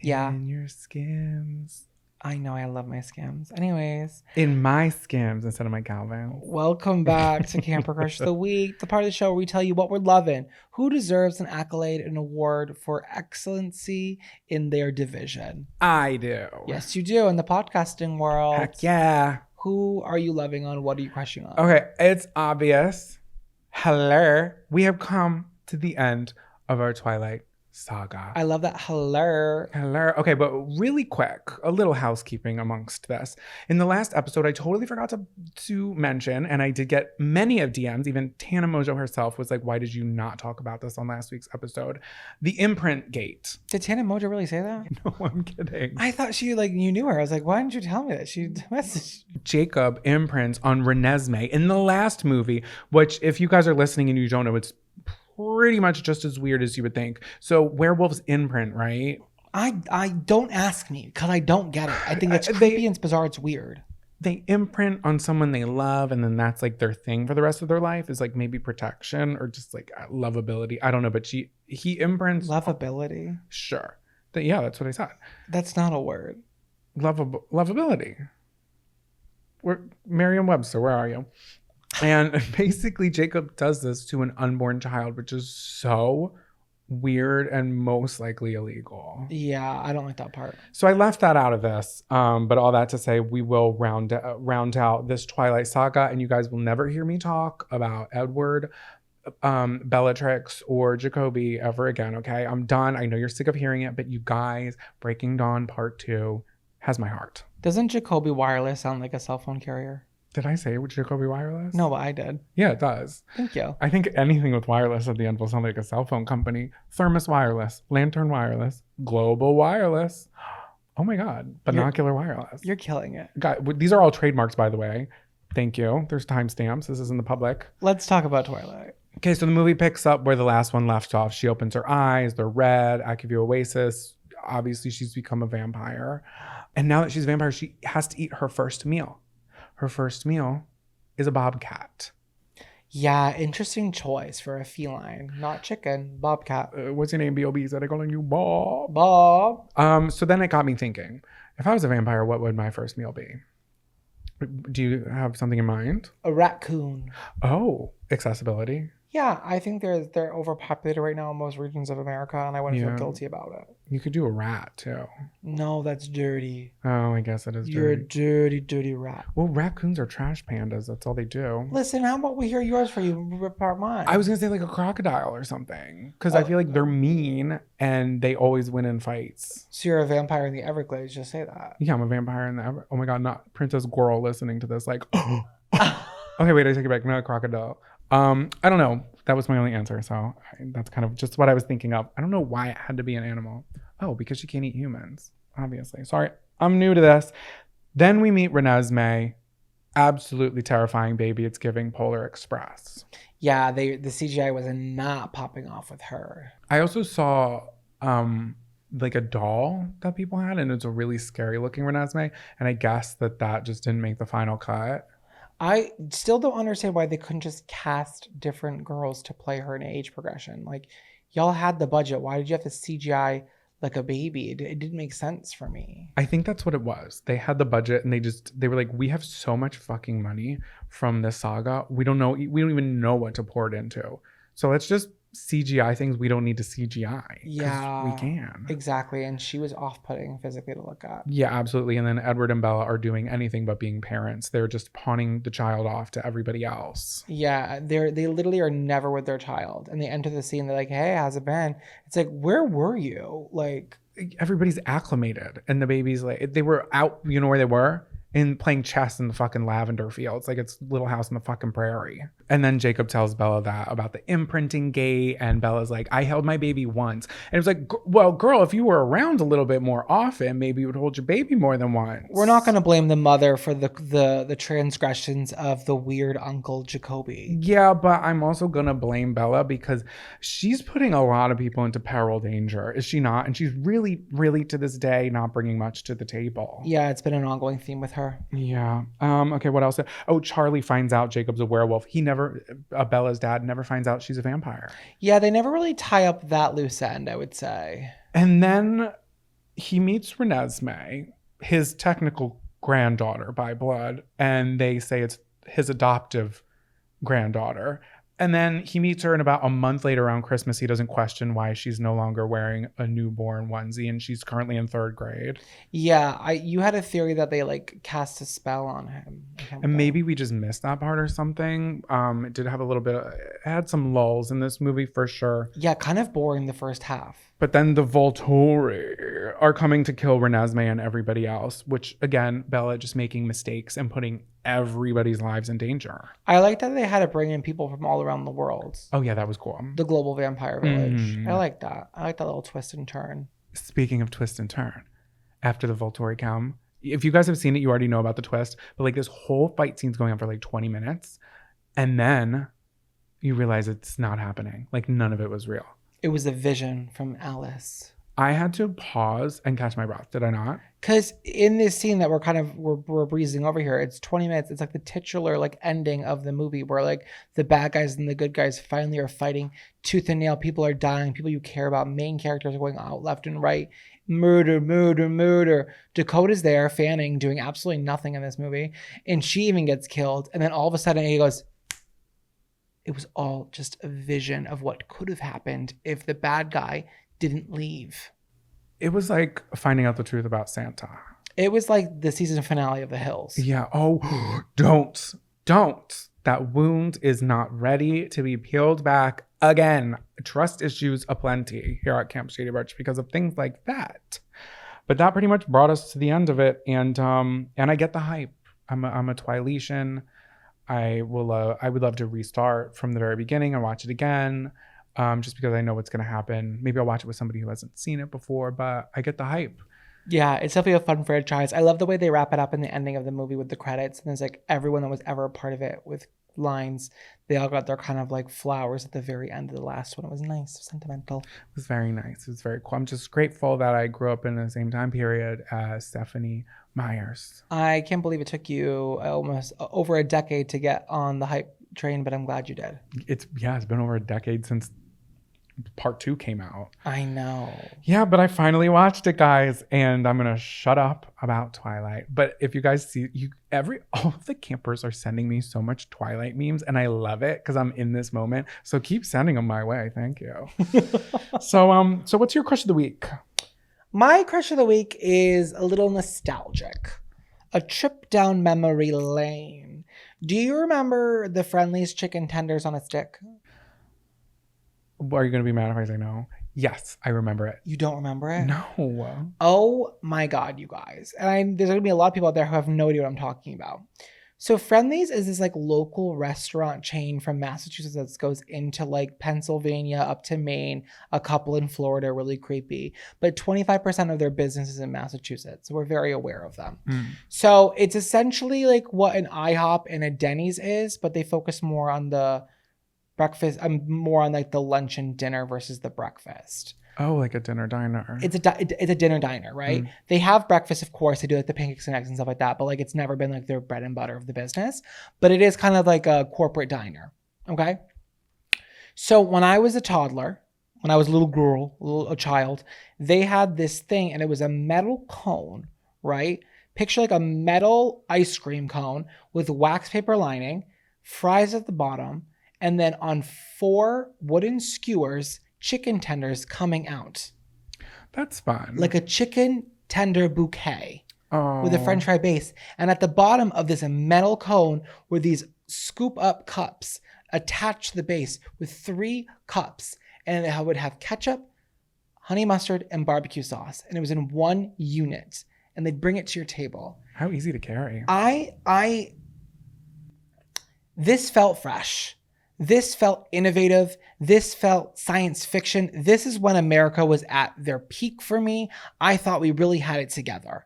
Yeah. In your skims. I know, I love my Skims. Anyways. In my Skims instead of my Calvins. Welcome back to Camper Crush of the Week, the part of the show where we tell you what we're loving, who deserves an accolade, an award for excellency in their division. I do. Yes, you do, in the podcasting world. Heck yeah. Who are you loving on? What are you crushing on? Okay, it's obvious. Hello. We have come to the end of our Twilight saga. I love that. Hello. Hello. Okay, but really quick, a little housekeeping amongst this. In the last episode, I totally forgot to mention, and I did get many of DMs. Even Tana Mojo herself was like, "Why did you not talk about this on last week's episode?" The imprint gate. Did Tana Mojo really say that? No, I'm kidding. I thought she you knew her. I was like, why didn't you tell me that? She messaged. Jacob imprints on Renesmee in the last movie, which if you guys are listening and you don't know, it's pretty much just as weird as you would think. So werewolves imprint, right? I don't ask me because I don't get it. I think it's creepy and bizarre. It's weird. They imprint on someone they love, and then that's like their thing for the rest of their life, is like maybe protection or just like lovability. I don't know, but he imprints. Lovability. Sure. Yeah, that's what I said. That's not a word. Lovability. Merriam-Webster, where are you? And basically Jacob does this to an unborn child, which is so weird and most likely illegal. Yeah, I don't like that part. So I left that out of this. But all that to say, we will round out this Twilight saga, and you guys will never hear me talk about Edward, Bellatrix, or Jacoby ever again, okay? I'm done. I know you're sick of hearing it, but you guys, Breaking Dawn Part 2 has my heart. Doesn't Jacoby Wireless sound like a cell phone carrier? Did I say it with Jacoby Wireless? No, but I did. Yeah, it does. Thank you. I think anything with wireless at the end will sound like a cell phone company. Thermos Wireless, Lantern Wireless, Global Wireless. Oh my God, Binocular Wireless. You're killing it. God, these are all trademarks, by the way. Thank you. There's timestamps. This is in the public. Let's talk about Twilight. Okay, so the movie picks up where the last one left off. She opens her eyes. They're red. I give you Oasis. Obviously, she's become a vampire. And now that she's a vampire, she has to eat her first meal. Her first meal is a bobcat. Yeah, interesting choice for a feline. Not chicken, bobcat. What's your name, B.O.B.? Is that I calling you Bob? Bob. So then it got me thinking, if I was a vampire, what would my first meal be? Do you have something in mind? A raccoon. Oh, accessibility. Yeah, I think they're overpopulated right now in most regions of America, and I wouldn't feel guilty about it. You could do a rat too. No, that's dirty. Oh, I guess it is dirty. You're a dirty, dirty rat. Well, raccoons are trash pandas. That's all they do. Listen, how about we hear yours for you rip apart mine? I was going to say like a crocodile or something, because I feel like they're mean and they always win in fights. So you're a vampire in the Everglades, just say that. Yeah, I'm a vampire in the oh my God, not Princess Goral listening to this like, okay, wait, I take it back. Not a crocodile. I don't know. That was my only answer. So that's kind of just what I was thinking of. I don't know why it had to be an animal. Oh, because she can't eat humans, obviously. Sorry, I'm new to this. Then we meet Renesmee. Absolutely terrifying baby. It's giving Polar Express. Yeah, the CGI was not popping off with her. I also saw like a doll that people had, and it's a really scary looking Renesmee. And I guess that just didn't make the final cut. I still don't understand why they couldn't just cast different girls to play her in age progression. Like, y'all had the budget. Why did you have to CGI like a baby? It didn't make sense for me. I think that's what it was. They had the budget and they were like, we have so much fucking money from this saga. We don't even know what to pour it into. So let's just CGI things we don't need to CGI. Yeah, we can. Exactly. And she was off-putting physically to look at. Yeah, absolutely. And then Edward and Bella are doing anything but being parents. They're just pawning the child off to everybody else. Yeah, they literally are never with their child. And they enter the scene, they're like, hey, how's it been? It's like, where were you? Like, everybody's acclimated. And the baby's like, they were out, you know where they were? In playing chess in the fucking lavender fields. Like it's Little House on the fucking Prairie. And then Jacob tells Bella that about the imprinting gate. And Bella's like, I held my baby once. And it's like, well, girl, if you were around a little bit more often, maybe you would hold your baby more than once. We're not going to blame the mother for the transgressions of the weird Uncle Jacoby. Yeah, but I'm also going to blame Bella because she's putting a lot of people into peril danger. Is she not? And she's really, really to this day not bringing much to the table. Yeah, it's been an ongoing theme with her. Yeah. Okay, what else? Oh, Charlie finds out Jacob's a werewolf. Bella's dad never finds out she's a vampire. Yeah, they never really tie up that loose end, I would say. And then he meets Renesmee, his technical granddaughter by blood, and they say it's his adoptive granddaughter. And then he meets her, and about a month later around Christmas, he doesn't question why she's no longer wearing a newborn onesie, and she's currently in 3rd grade. Yeah, you had a theory that they like cast a spell on him. And maybe we just missed that part or something. It did have a little bit it had some lulls in this movie for sure. Yeah, kind of boring the first half. But then the Volturi are coming to kill Renesmee and everybody else, which again, Bella just making mistakes and putting everybody's lives in danger. I like that they had to bring in people from all around the world. Oh yeah, that was cool. The global vampire village. Mhm. I like that. I like that little twist and turn. Speaking of twist and turn, after the Volturi come, if you guys have seen it, you already know about the twist, but like this whole fight scene's going on for like 20 minutes. And then you realize it's not happening. Like none of it was real. It was a vision from Alice. I had to pause and catch my breath. Did I not? Because in this scene that we're breezing over here, it's 20 minutes. It's like the titular like ending of the movie where like the bad guys and the good guys finally are fighting tooth and nail. People are dying. People you care about. Main characters are going out left and right. Murder, murder, murder. Dakota's there fanning, doing absolutely nothing in this movie. And she even gets killed. And then all of a sudden he goes, it was all just a vision of what could have happened if the bad guy didn't leave. It was like finding out the truth about Santa. It was like the season finale of The Hills. Yeah. Oh, don't. That wound is not ready to be peeled back again. Trust issues aplenty here at Camp Shady Birch because of things like that. But that pretty much brought us to the end of it. And I get the hype. I'm a Twiletian. I would love to restart from the very beginning and watch it again, just because I know what's going to happen. Maybe I'll watch it with somebody who hasn't seen it before, but I get the hype. Yeah, it's definitely a fun franchise. I love the way they wrap it up in the ending of the movie with the credits. And there's like everyone that was ever a part of it with lines. They all got their kind of like flowers at the very end of the last one. It was nice, sentimental. It was very nice. It was very cool. I'm just grateful that I grew up in the same time period as Stephenie Meyers. I can't believe it took you almost over a decade to get on the hype train, but I'm glad you did. It's been over a decade since part 2 came out. I know. Yeah, but I finally watched it, guys, and I'm gonna shut up about Twilight. But if you guys see, all of the campers are sending me so much Twilight memes, and I love it because I'm in this moment. So keep sending them my way. Thank you. So what's your crush of the week? My crush of the week is a little nostalgic. A trip down memory lane. Do you remember the Friendly's chicken tenders on a stick? Are you going to be mad if I say no? Yes, I remember it. You don't remember it? No. Oh my God, you guys. And there's going to be a lot of people out there who have no idea what I'm talking about. So Friendly's is this like local restaurant chain from Massachusetts that goes into like Pennsylvania up to Maine, a couple in Florida, really creepy. But 25% of their business is in Massachusetts. So we're very aware of them. So it's essentially like what an IHOP and a Denny's is, but they focus more on the breakfast. I'm more on like the lunch and dinner versus the breakfast. Oh, like a dinner diner. It's a dinner diner, right? They have breakfast, of course. They do like the pancakes and eggs and stuff like that, but like it's never been like their bread and butter of the business. But it is kind of like a corporate diner, okay? So when I was a toddler, when I was a little girl, a child, they had this thing, and it was a metal cone, right? Picture like a metal ice cream cone with wax paper lining, fries at the bottom, and then on 4 wooden skewers, chicken tenders coming out. That's fun. Like a chicken tender bouquet with a Oh. french fry base. And at the bottom of this metal cone were these scoop up cups attached to the base with 3 cups. And it would have ketchup, honey mustard, and barbecue sauce. And it was in one unit. And they'd bring it to your table. How easy to carry. This felt fresh. This felt innovative. This felt science fiction. This is when America was at their peak for me. I thought we really had it together.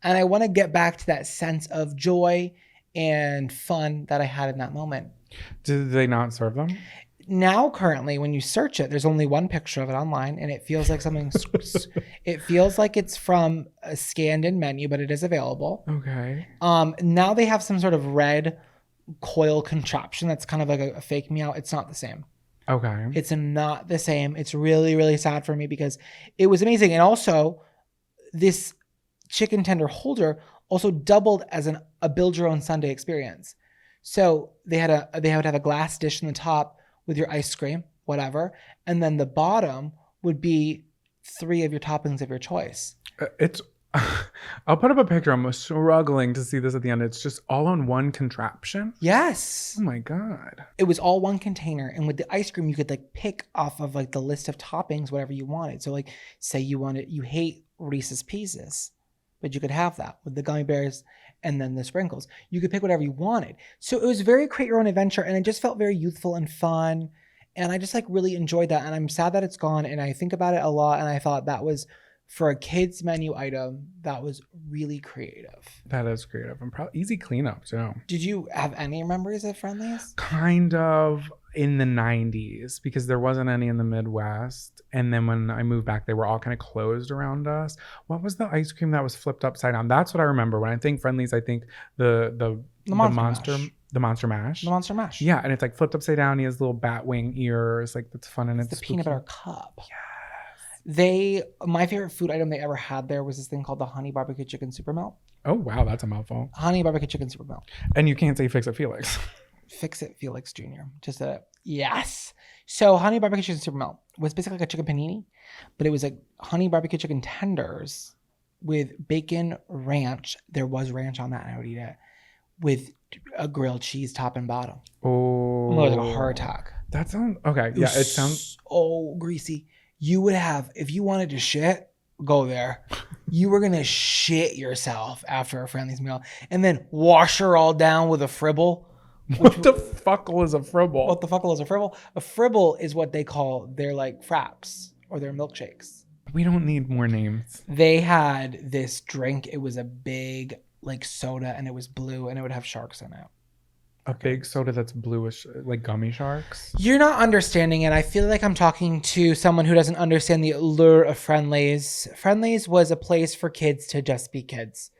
And I want to get back to that sense of joy and fun that I had in that moment. Did they not serve them? Now, currently, when you search it, there's only one picture of it online, and it feels like something, it feels like it's from a scanned-in menu, but it is available. Okay. Now they have some sort of red coil contraption that's kind of like a fake meow. It's not the same. Okay. It's not the same. It's really, really sad for me because it was amazing. And also, this chicken tender holder also doubled as a build your own Sunday experience. So they would have a glass dish in the top with your ice cream, whatever. And then the bottom would be 3 of your toppings of your choice. It's I'll put up a picture. I'm struggling to see this at the end. It's just all on one contraption. Yes. Oh my God. It was all one container. And with the ice cream, you could like pick off of like the list of toppings, whatever you wanted. So like say you hate Reese's Pieces, but you could have that with the gummy bears and then the sprinkles. You could pick whatever you wanted. So it was very create your own adventure. And it just felt very youthful and fun. And I just like really enjoyed that. And I'm sad that it's gone. And I think about it a lot. And I thought that was, for a kids menu item, that was really creative. That is creative and probably easy cleanup too. Did you have any memories of Friendlies? Kind of in the 90s because there wasn't any in the Midwest. And then when I moved back, they were all kind of closed around us. What was the ice cream that was flipped upside down? That's what I remember. When I think Friendlies, I think the monster Mash. The Monster Mash. The Monster Mash. Yeah, and it's like flipped upside down. He has little bat wing ears. Like that's fun and it's the spooky. peanut butter cup. Yeah. My favorite food item they ever had there was this thing called the honey barbecue chicken super melt. Oh wow, that's a mouthful. Honey barbecue chicken super melt. And you can't say Fix It Felix. Fix It Felix Jr. Just a yes. So honey barbecue chicken super melt was basically like a chicken panini, but it was like honey barbecue chicken tenders with bacon ranch. There was ranch on that and I would eat it with a grilled cheese top and bottom. Oh. It was like a heart attack. That sounds okay. Yeah, it sounds so greasy. You would have, if you wanted to shit, go there. You were gonna shit yourself after a Friendlies meal, and then wash her all down with a fribble. What the fuckle is a fribble? What the fuckle is a fribble? A fribble is what they call their like fraps or their milkshakes. We don't need more names. They had this drink. It was a big like soda, and it was blue, and it would have sharks in it. A big soda that's bluish, like gummy sharks. You're not understanding it. I feel like I'm talking to someone who doesn't understand the allure of Friendlies. Friendlies was a place for kids to just be kids.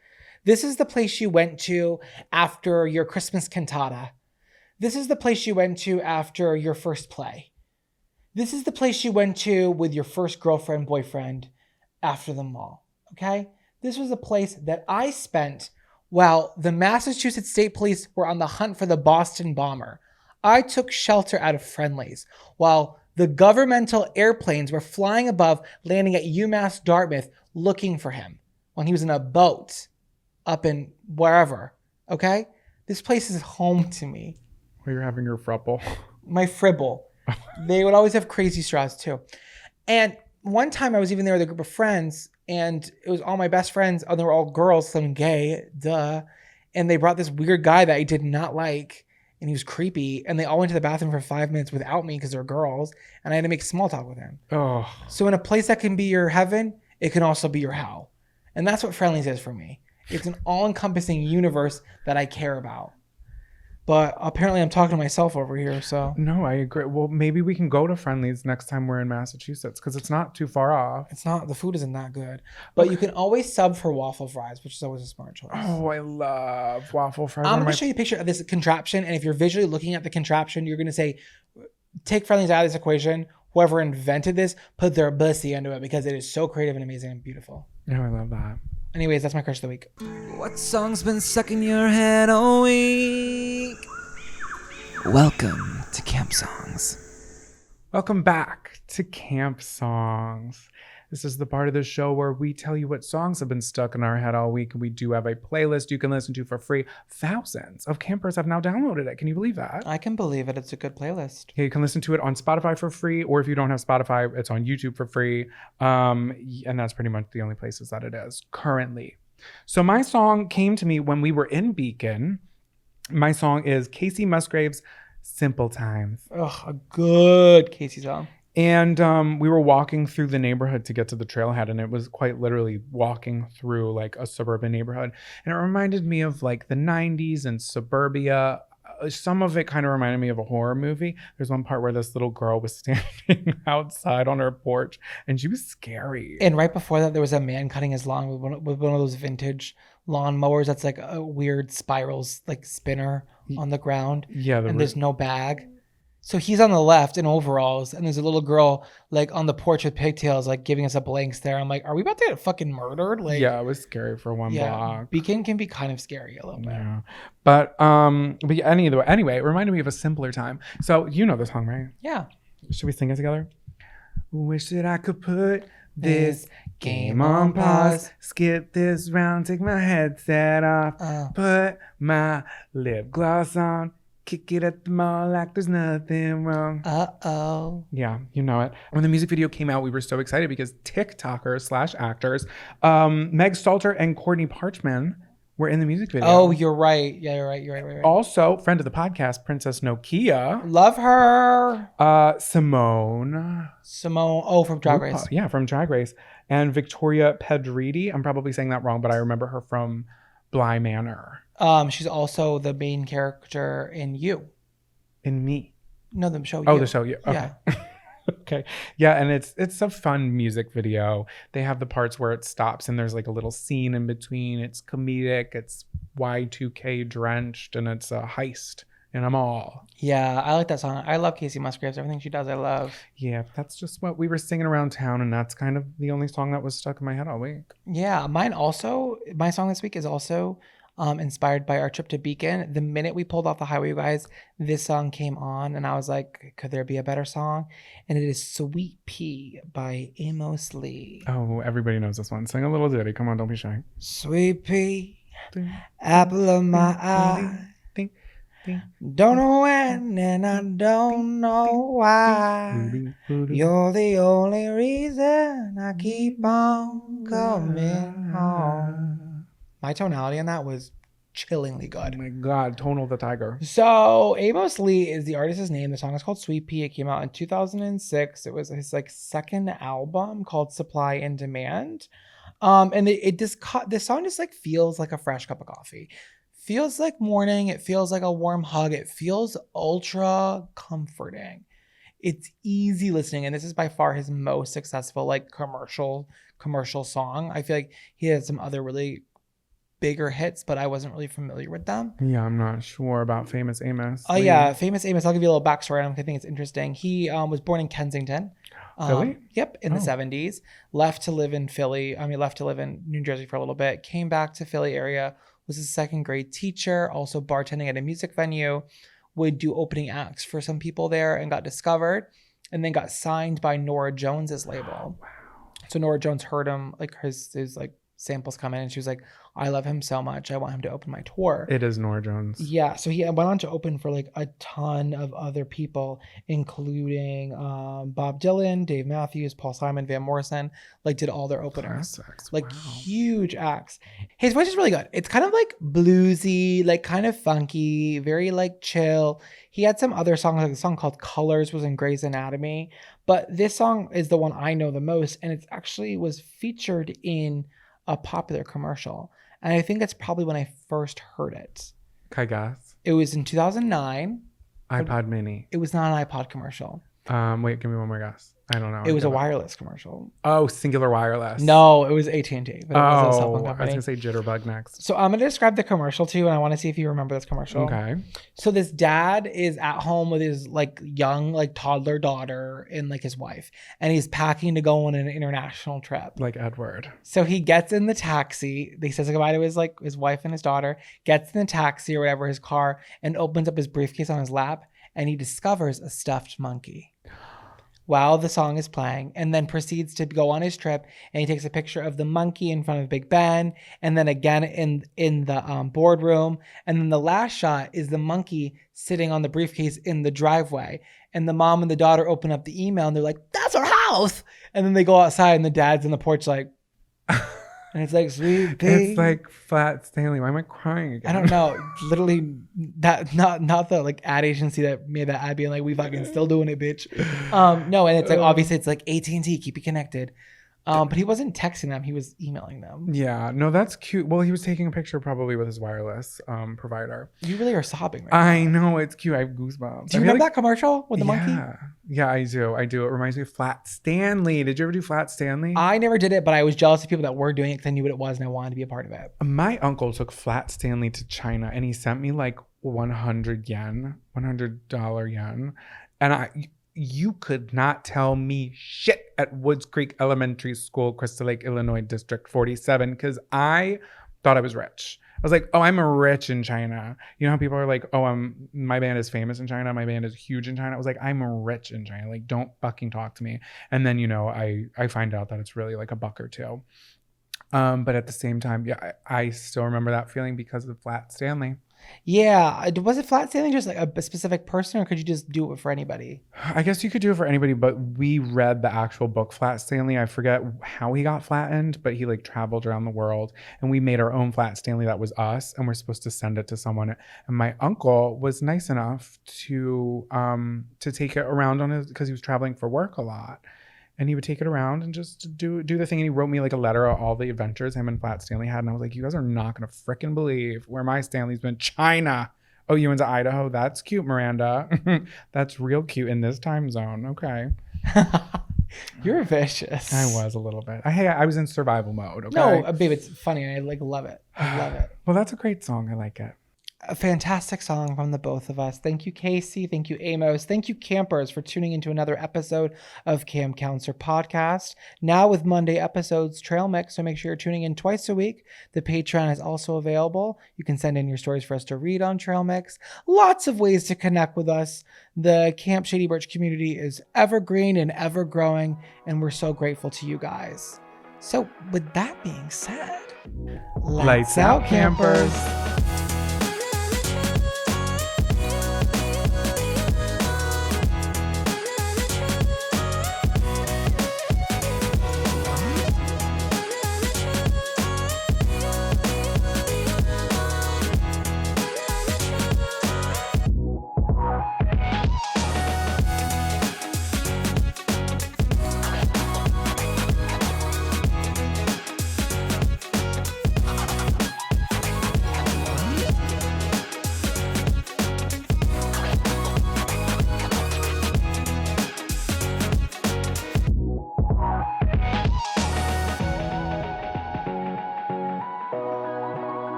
This is the place you went to after your Christmas cantata. This is the place you went to after your first play. This is the place you went to with your first girlfriend, boyfriend after the mall. Okay? This was a place that I spent while the Massachusetts State Police were on the hunt for the Boston bomber. I took shelter out of Friendlies while the governmental airplanes were flying above, landing at UMass Dartmouth looking for him when he was in a boat up in wherever. Okay? This place is home to me. Where you're having your frupple. My fribble. They would always have crazy straws too. And one time I was even there with a group of friends, and it was all my best friends, and they were all girls, so I'm gay, duh. And they brought this weird guy that I did not like, and he was creepy, and they all went to the bathroom for 5 minutes without me because they're girls, and I had to make small talk with him. Oh. So in a place that can be your heaven, it can also be your hell. And that's what Friendlies is for me. It's an all-encompassing universe that I care about. But apparently I'm talking to myself over here, so. No, I agree. Well, maybe we can go to Friendlies next time we're in Massachusetts because it's not too far off. It's not, the food isn't that good. But you can always sub for waffle fries, which is always a smart choice. Oh, I love waffle fries. I'm going to show you a picture of this contraption, and if you're visually looking at the contraption, you're going to say, take Friendlies out of this equation. Whoever invented this, put their pussy into it because it is so creative and amazing and beautiful. Yeah, I love that. Anyways, that's my crush of the week. What song's been stuck in your head all week? Welcome to Camp Songs. Welcome back to Camp Songs. This is the part of the show where we tell you what songs have been stuck in our head all week. And we do have a playlist you can listen to for free. Thousands of campers have now downloaded it. Can you believe that? I can believe it. It's a good playlist. Yeah, you can listen to it on Spotify for free, or if you don't have Spotify, it's on YouTube for free. And that's pretty much the only places that it is currently. So my song came to me when we were in Beacon. My song is Casey Musgraves' Simple Times. Ugh, a good Casey song. And we were walking through the neighborhood to get to the trailhead, and it was quite literally walking through like a suburban neighborhood. And it reminded me of like the 90s and suburbia. Some of it kind of reminded me of a horror movie. There's one part where this little girl was standing outside on her porch, and she was scary. And right before that, there was a man cutting his lawn with one of those vintage lawn mowers that's like a weird spirals, like spinner on the ground. Yeah. And there's no bag. So he's on the left in overalls, and there's a little girl like on the porch with pigtails, like giving us a blank stare. I'm like, are we about to get fucking murdered? Like, Yeah, it was scary for one block. Beacon can be kind of scary a little bit. Yeah. But anyway, it reminded me of a simpler time. So you know the song, right? Yeah. Should we sing it together? Wish that I could put this game on pause. Skip this round, take my headset off. Put my lip gloss on. Kick it at the mall like there's nothing wrong. Uh-oh. Yeah, you know it. When the music video came out, we were so excited because TikTokers / actors, Meg Stalter and Courtney Parchman were in the music video. Oh, you're right. Yeah, you're right. You're right. Also, friend of the podcast, Princess Nokia. Love her. Simone. Oh, from Drag Race. Yeah, from Drag Race. And Victoria Pedretti. I'm probably saying that wrong, but I remember her from Bly Manor. She's also the main character in You. In Me. No, the show You. Oh, the show You. Okay. Yeah. Okay. Yeah, and it's a fun music video. They have the parts where it stops and there's like a little scene in between. It's comedic, it's Y2K drenched, and it's a heist in a mall. Yeah, I like that song. I love Casey Musgraves. Everything she does, I love. Yeah, that's just what we were singing around town, and that's kind of the only song that was stuck in my head all week. Yeah, my song this week is also inspired by our trip to Beacon. The minute we pulled off the highway, you guys, this song came on, and I was like, could there be a better song? And it is Sweet Pea by Amos Lee. Oh, everybody knows this one. Sing a little ditty. Come on, don't be shy. Sweet pea, apple of my eye. Ding, ding. Don't know when and I don't know why. You're the only reason I keep on coming home. My tonality on that was chillingly good. Oh my God, Tonal the Tiger. So Amos Lee is the artist's name. The song is called Sweet Pea. It came out in 2006. It was his like second album called Supply and Demand. And this song just like feels like a fresh cup of coffee. Feels like morning. It feels like a warm hug. It feels ultra comforting. It's easy listening, and this is by far his most successful like commercial song. I feel like he had some other really bigger hits, but I wasn't really familiar with them. Yeah, I'm not sure about Famous Amos. Oh yeah, Famous Amos. I'll give you a little backstory. I think it's interesting. He was born in Kensington. Philly? Yep, in the 70s. Left to live in New Jersey for a little bit. Came back to Philly area. Was a second grade teacher. Also bartending at a music venue. Would do opening acts for some people there and got discovered. And then got signed by Norah Jones's label. Wow. So Norah Jones heard him, like his like samples come in, and she was like, I love him so much. I want him to open my tour. It is Norah Jones. Yeah. So he went on to open for like a ton of other people, including Bob Dylan, Dave Matthews, Paul Simon, Van Morrison, like did all their openers. Classics. Like Wow. huge acts. His voice is really good. It's kind of like bluesy, like kind of funky, very like chill. He had some other songs, like a song called Colors was in Grey's Anatomy. But this song is the one I know the most. And it actually was featured in a popular commercial. And I think that's probably when I first heard it. Kai Gas. It was in 2009. iPod Mini. It was not an iPod commercial. Wait, give me one more guess. I don't know. It was a wireless commercial. Oh, Singular Wireless. No, it was AT&T. But it was a cell phone I was company. going to say Jitterbug next. So I'm going to describe the commercial to you, and I want to see if you remember this commercial. Okay. So this dad is at home with his like young like toddler daughter and like his wife, and he's packing to go on an international trip. Like Edward. So he gets in the taxi. He says goodbye to his wife and his daughter. Gets in the taxi or whatever, his car, and opens up his briefcase on his lap, and he discovers a stuffed monkey while the song is playing, and then proceeds to go on his trip, and he takes a picture of the monkey in front of Big Ben, and then again in the boardroom, and then the last shot is the monkey sitting on the briefcase in the driveway, and the mom and the daughter open up the email, and they're like, that's our house, and then they go outside, and the dad's in the porch like, and it's like, Sweet Pea. It's like Flat Stanley. Why am I crying again? I don't know. Literally, that not the like ad agency that made that ad being like, we fucking still doing it, bitch. No, and it's like obviously it's like AT&T, keep it connected. But he wasn't texting them; he was emailing them. Yeah, no, that's cute. Well, he was taking a picture probably with his wireless provider. You really are sobbing right now. I know, it's cute. I have goosebumps. Do you remember that commercial with the monkey? Yeah, I do. It reminds me of Flat Stanley. Did you ever do Flat Stanley? I never did it, but I was jealous of people that were doing it because I knew what it was and I wanted to be a part of it. My uncle took Flat Stanley to China, and he sent me like 100 yen, $100 yen. And you could not tell me shit at Woods Creek Elementary School, Crystal Lake, Illinois, District 47, because I thought I was rich. I was like, oh, I'm rich in China. You know how people are like, oh, my band is famous in China. My band is huge in China. I was like, I'm rich in China. Like, don't fucking talk to me. And then, I find out that it's really like $1 or $2. But at the same time, yeah, I still remember that feeling because of Flat Stanley. Yeah. Was it Flat Stanley just like a specific person, or could you just do it for anybody? I guess you could do it for anybody, but we read the actual book Flat Stanley. I forget how he got flattened, but he like traveled around the world, and we made our own Flat Stanley that was us, and we're supposed to send it to someone. And my uncle was nice enough to take it around on his, because he was traveling for work a lot. And he would take it around and just do the thing. And he wrote me like a letter of all the adventures him and Flat Stanley had. And I was like, you guys are not going to freaking believe where my Stanley's been. China. Oh, you went to Idaho? That's cute, Miranda. That's real cute in this time zone. Okay. You're vicious. I was a little bit. I was in survival mode. Okay. No, babe, it's funny. I like love it. I love it. Well, that's a great song. I like it. A fantastic song from the both of us. Thank you, Casey. Thank you, Amos. Thank you, campers, for tuning into another episode of Cam Counselor Podcast. Now with Monday episodes, Trail Mix, so make sure you're tuning in twice a week. The Patreon is also available. You can send in your stories for us to read on Trail Mix. Lots of ways to connect with us. The Camp Shady Birch community is evergreen and ever growing, and we're so grateful to you guys. So with that being said, lights out, campers.